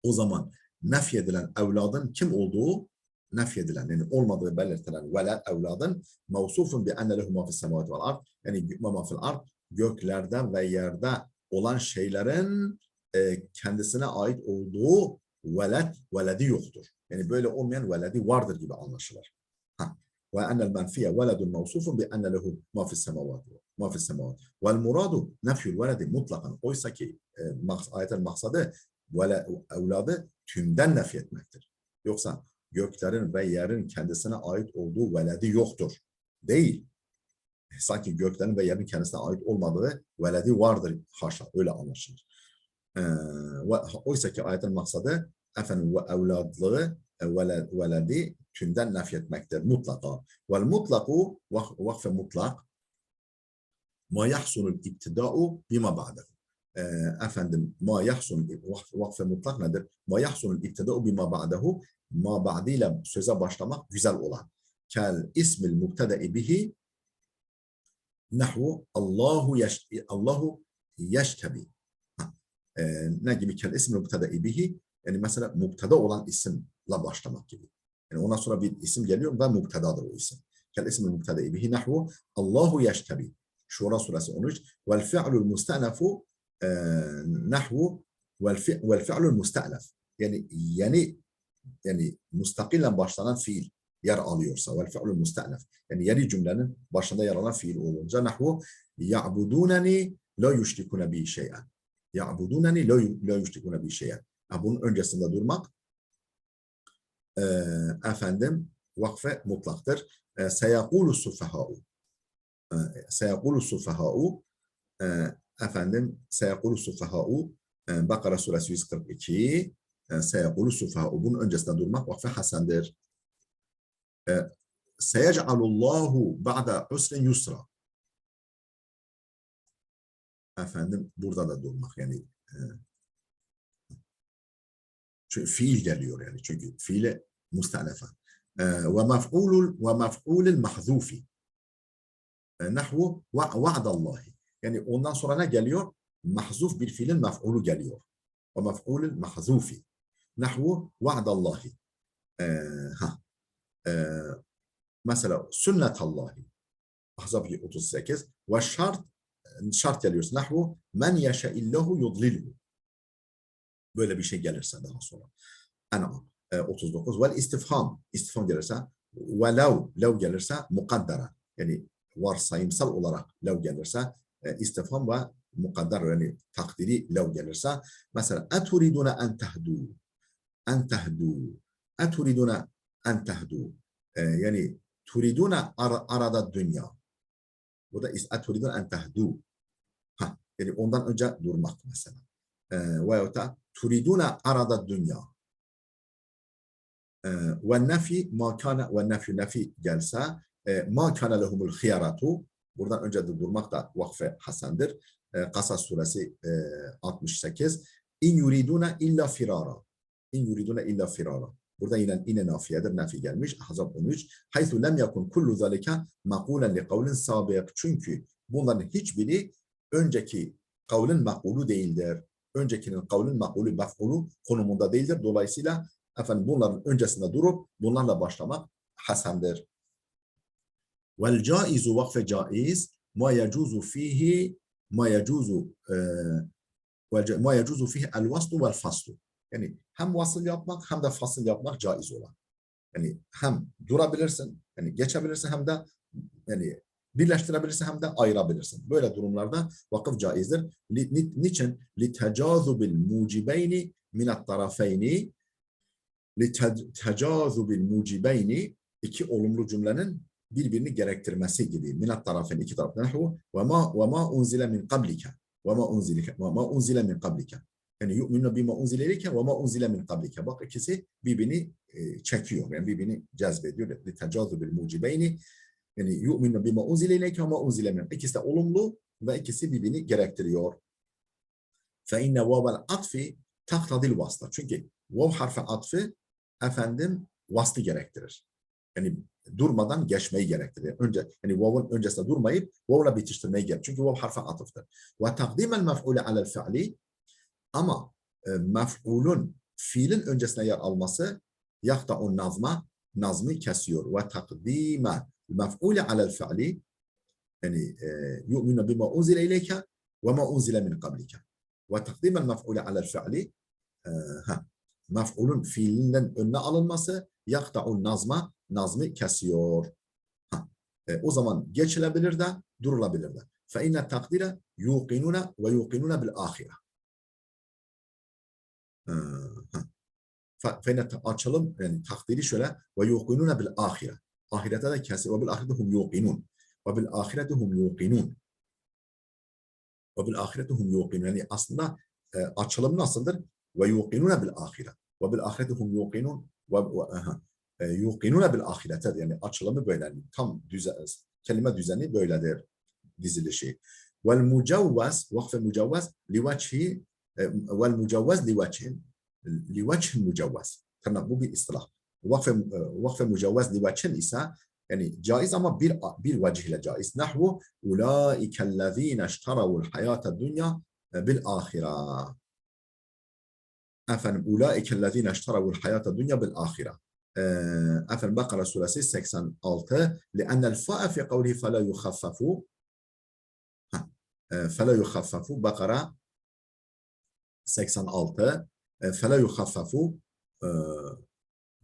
O zaman nefyedilen evladın kim olduğu, nefyedilen yani olmadığı belirtilen velad evladın mevsufun bi enne lehu ma fis semavati vel ard, yani ma fil ard, göklerde ve yerde olan şeylerin kendisine ait olduğu veledi yoktur. Yani böyle olmayan veledi vardır gibi anlaşılır. Ve ennel menfiye veledun mevsufun bi enne lehu ma fis semavati vel muradu nefyül veledi mutlakan. Oysa ki ayetin maksadı evladı tümden nefyetmektir. Yoksa göklerin ve yerin kendisine ait olduğu veledi yoktur. Değil. Sanki göklerin ve yerin kendisine ait olmadığı veledi vardır. Haşa. Öyle anlaşılır. Oysa ki ayetin maksadı efendim evladlığı veledi tümden nefyetmektir mutlaka. Vel mutlaku vakfe mutlak ma yahsunul ibtida'u bima ba'dahu. Efendim ma yahsun vakfe mutlak nedir? Ma yahsunul ibtida'u bima ba'dahu, ma ba'dıyla söze başlamak güzel olan. Kel ismil mubteda'i bihi nahvu Allahu yeştebi. Ne gibi? Kel ismil mubteda'i bihi, yani mesela mubtada olan isimle başlamak gibi. Yani ondan sonra bir isim geliyor ve mubtadadır o isim. Kel ismil mubteda'i bihi nahvu Allahu yeştebi. Şura suresi 13. Vel fi'lul mustenefu nahvu vel fi'lul mustenef. Yani mustakillen başlanan fiil yer alıyorsa vel fi'lul mustenef. Yani yeni cümlenin başında yer alan fiil olunca nahvu ya'budunani la yüşrikune bi şey'en. Ya'budunani la yüşrikune bi şey'en. Bunun öncesinde durmak efendim vakfe mutlaktır. Seyakulu sufaha'u. Seyakulu sufaha'u efendim seyakulu sufaha'u Bakara suresi 142 seyakulu sufaha'u. Bunun öncesinde durmak vakfe hasendir. Seyec'alullahu ba'da usrin yusra. Efendim burada da durmak yani çünkü fiil geliyor yani çünkü fiile müstenefe. Ve mef'ulul mahzufi nahvu va'dallahi. Yani ondan sonra ne geliyor? Mahzuf bir fiilin mef'ulu geliyor. Ve mef'ulul mahzufi nahvu va'dallahi. Mesela sünnetallahi. Ahzab 38 ve şart geliyor. Nahvu men yeşeillahu yudlilhu. Böyle bir şey gelirse daha sonra. En'am 39. Vel istifham. İstifham gelirse ve lev gelirse mukaddara. Yani varsayımsal olarak lev gelirse istifham ve mukaddar yani takdiri lev gelirse mesela eturiduna en tehdu eturiduna en tehdu yani turiduna arada dünya. Burada eturiduna en tehdu. Yani ondan önce durmak mesela. Veyahut da turiduna arada dünya. Ve nefi ma kana ve nefi gelse ma kana lehumul khiyaratu. Buradan önce de durmak da vakfe hasendir. Kasas suresi 68. İn yuriduna illa firara. İn yuriduna illa firara. Burada yine nafiyedir. Nefi gelmiş. Ahzab 13. Haythu lem yakun kullu zalika makulen li kavlin sabık. Çünkü bunların hiçbiri önceki kavlin makulu değildir. Öncekinin kavlin makulu mef'ulu konumunda değildir. Dolayısıyla efendim bunların öncesinde durup bunlarla başlamak hasendir. Vel caizu vakfe caiz ma yecuzu fihi ma yecuzu fihi el vaslu vel faslu. Yani hem vasıl yapmak hem de fasıl yapmak caiz olan. Yani hem durabilirsin, yani geçebilirsin hem de yani birleştirebilirsin hem de ayırabilirsin. Böyle durumlarda vakıf caizdir. Niçin? Litecazubil mucibeyni minat tarafeyni litecazubil mucibeyni iki olumlu cümlenin birbirini gerektirmesi gibi. Minat tarafeyni iki taraftan. Ve ma unzile min qablike. Ve ma unzile min qablike. Yani yu'minu bima unzile ileyke ve ma unzile min qablike. Bak ikisi birbirini çekiyor. Yani birbirini cezbediyor. Litecazubil mucibeyni yani yu'minu bima unzile ileyke ve ma unzile min. İkisi de olumlu ve ikisi birbirini gerektiriyor. Fe inne vavel atfi taktadil vasla. Çünkü vav harfi atfı efendim vaslı gerektirir. Yani durmadan geçmeyi gerektirir. Önce yani vav'ın öncesinde durmayıp vav'la bitiştirmeyi gerektirir. Çünkü vav harfi atıftır. Ve takdimel mef'ule alel fi'li ama mef'ulun fiilin öncesine yer alması yakta'un nazmı kesiyor. Ve takdime mef'ule alel fi'li yani yu'minu bima unzile ileyke ve ma unzile min qablike. Ve takdimel mef'ule alel fi'li mef'ulun fiilinden önüne alınması yakta'un nazmı kesiyor. O zaman geçilebilir de durulabilir de. Fe inne takdire yuqinuna ve yuqinuna bil ahire. Fe inne açalım yani takdiri şöyle ve yuqinuna bil ahire. Ahirete de kesir. Ve bil ahirete hum yuqinun. Ve bil ahirete hum yuqinun. Ve bil ahirete hum yuqinun. Yani aslında açılım nasıldır? Ve yuqinuna bil ahire. Ve bil ahirete hum yuqinun. yuqinune bil ahirete, yani açılımı böyle. Tam kelime düzeni böyledir dizilişi. Vel mucavvaz, vakfe mucavvaz liveçhi vel mucavvaz liveçhin mucavvaz. Tamam, bu bir istilah. Vakfe mucavvaz liveçhin ise yani caiz ama bir vecihle caiz. Nahvu ulaikellezine işteravul hayata dünya bil ahira. Efendim ulaikellezine işteravul hayata dünya bil ahira. Efendim Bakara suresi 86. Li'ennel fa'a fi kavlihi fela yukhaffafu. فلا يخفف Bakara 86 فلا يخفف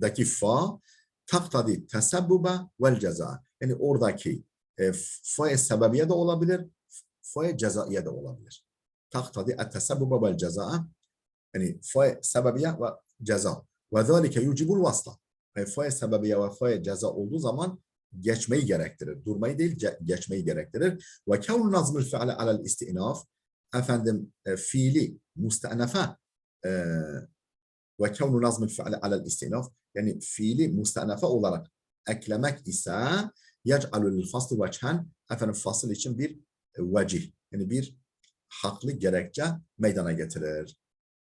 daki fa taktadi tesebbübe vel ceza. Yani oradaki fa'ye sebebiye de olabilir, fa'ye cezaiye de olabilir. Taktadi tesebbübe vel ceza. Yani fa'ye sebebiye ve ceza. Ve zâlike yucibul vasla. Fa'ye sebebiye ve fa'ye ceza olduğu zaman geçmeyi gerektirir. Durmayı değil, geçmeyi gerektirir. Ve kevn nazmül fi'ale alel istinaf, efendim fiili müstenefe ve kevn nazmül fi'ale alel istinaf, yani fiili müstenefe olarak eklemek ise yec'alul faslı veçhen, efendim fasıl için bir vecih, yani bir haklı gerekçe meydana getirir.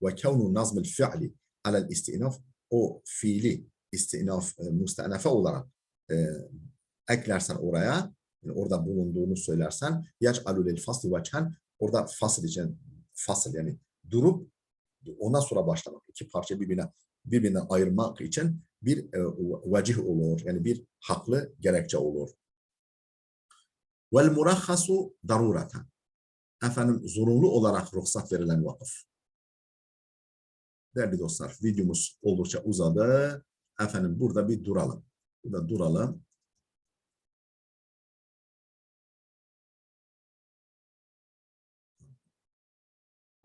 Ve kevn nazmül fi'li alel istinaf, o fiili istinaf müstenefe olarak eklersen oraya, yani orada bulunduğunu söylersen yec'alul lil fasli veçhen, orada fasıl için fasıl, yani durup ondan sonra başlamak, iki parça birbirinden ayırmak için bir vecih olur, yani bir haklı gerekçe olur. Vel murahhasu darureten, efendim zorunlu olarak ruhsat verilen vakıf. Değerli dostlar, videomuz oldukça uzadı. Efendim burada bir duralım. Burada duralım.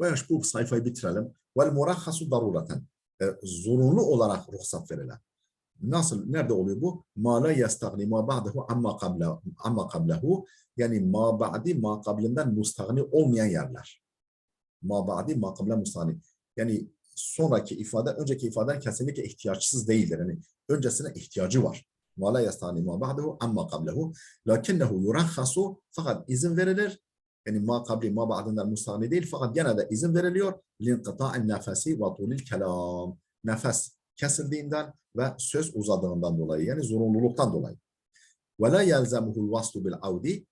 Ve bu sayfayı bitirelim. Vel murahhasu darureten. Zorunlu olarak ruhsat verilen. Nasıl, nerede oluyor bu? Ma la yestagni ma ba'dahu amma qablahu. Yani ma ba'di ma qablinden müstagni olmayan yerler. Ma ba'di ma qablinden müstagni. Yani sonraki ifade, önceki ifade kesinlikle ihtiyaçsız değildir. Yani öncesine ihtiyacı var. Ma la yestagni ma ba'dahu amma qablahu. Lakinnehu yurahhasu, fakat izin verilir. Yani ma kabli ma ba'dinden müstagni değil, fakat gene de izin veriliyor. Linqita'in nefesi ve tulil kelam. Nefes kesildiğinden ve söz uzadığından dolayı, yani zorunluluktan dolayı. Ve la yelzemuhul vaslu bil avdi,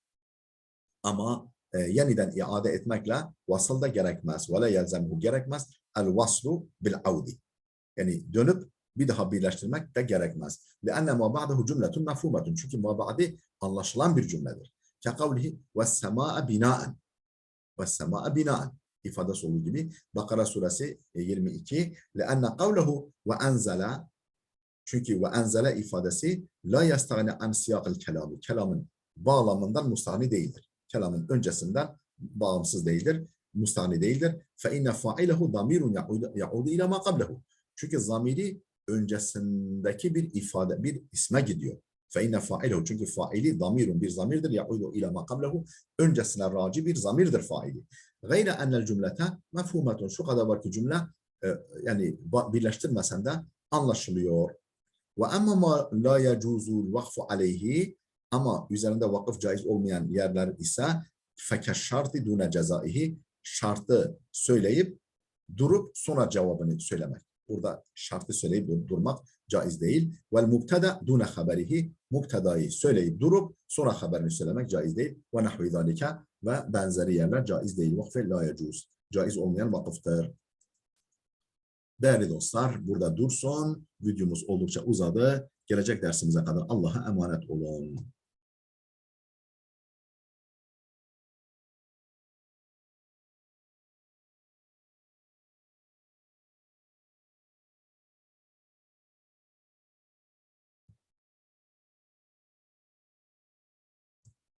ama yeniden iade etmekle vasıl da gerekmez. Ve la yelzemuhu, gerekmez. El vaslu bil avdi. Yani dönüp bir daha birleştirmek de gerekmez. لأن ما بعده جملة مفهومة. Çünkü ma ba'di anlaşılan bir cümledir. Kekavlihi ve's-semâ'e binâen. Ve's-semâ'e binâen ifadesi olduğu gibi Bakara suresi 22. لأن قوله وأنزل, çünkü ve enzele ifadesi la yastagni an siyakil kelamı, kelamın bağlamından müstahni değildir. Kelamın öncesinden bağımsız değildir, müstahni değildir. Fe inne fa'ilehu damirun yaudu ila ma qablehu. Çünkü zamiri öncesindeki bir ifade, bir isme gidiyor. Fe inne fa'ilehu, çünkü faili damirun, bir zamirdir, yaudu ila ma qablehu, öncesine raci bir zamirdir faili. Gayre ennel cümlete mefhumetun, şu kadar var ki cümle yani birleştirmesen de anlaşılıyor. Ve amma ma la yecuzul vakfu aleyhi, ama üzerinde vakıf caiz olmayan yerler ise fekeşşarti dune cezaihi, şartı söyleyip durup sonra cevabını söylemek. Burada şartı söyleyip durmak caiz değil. Vel mubtada dune haberihi, mubtadayı söyleyip durup sonra haberini söylemek caiz değil. Ve nahvi zalike, ve benzeri yerler caiz değil. Vakfe la yecuz, caiz olmayan vakıftır. Değerli dostlar, burada dursun. Videomuz oldukça uzadı. Gelecek dersimize kadar Allah'a emanet olun.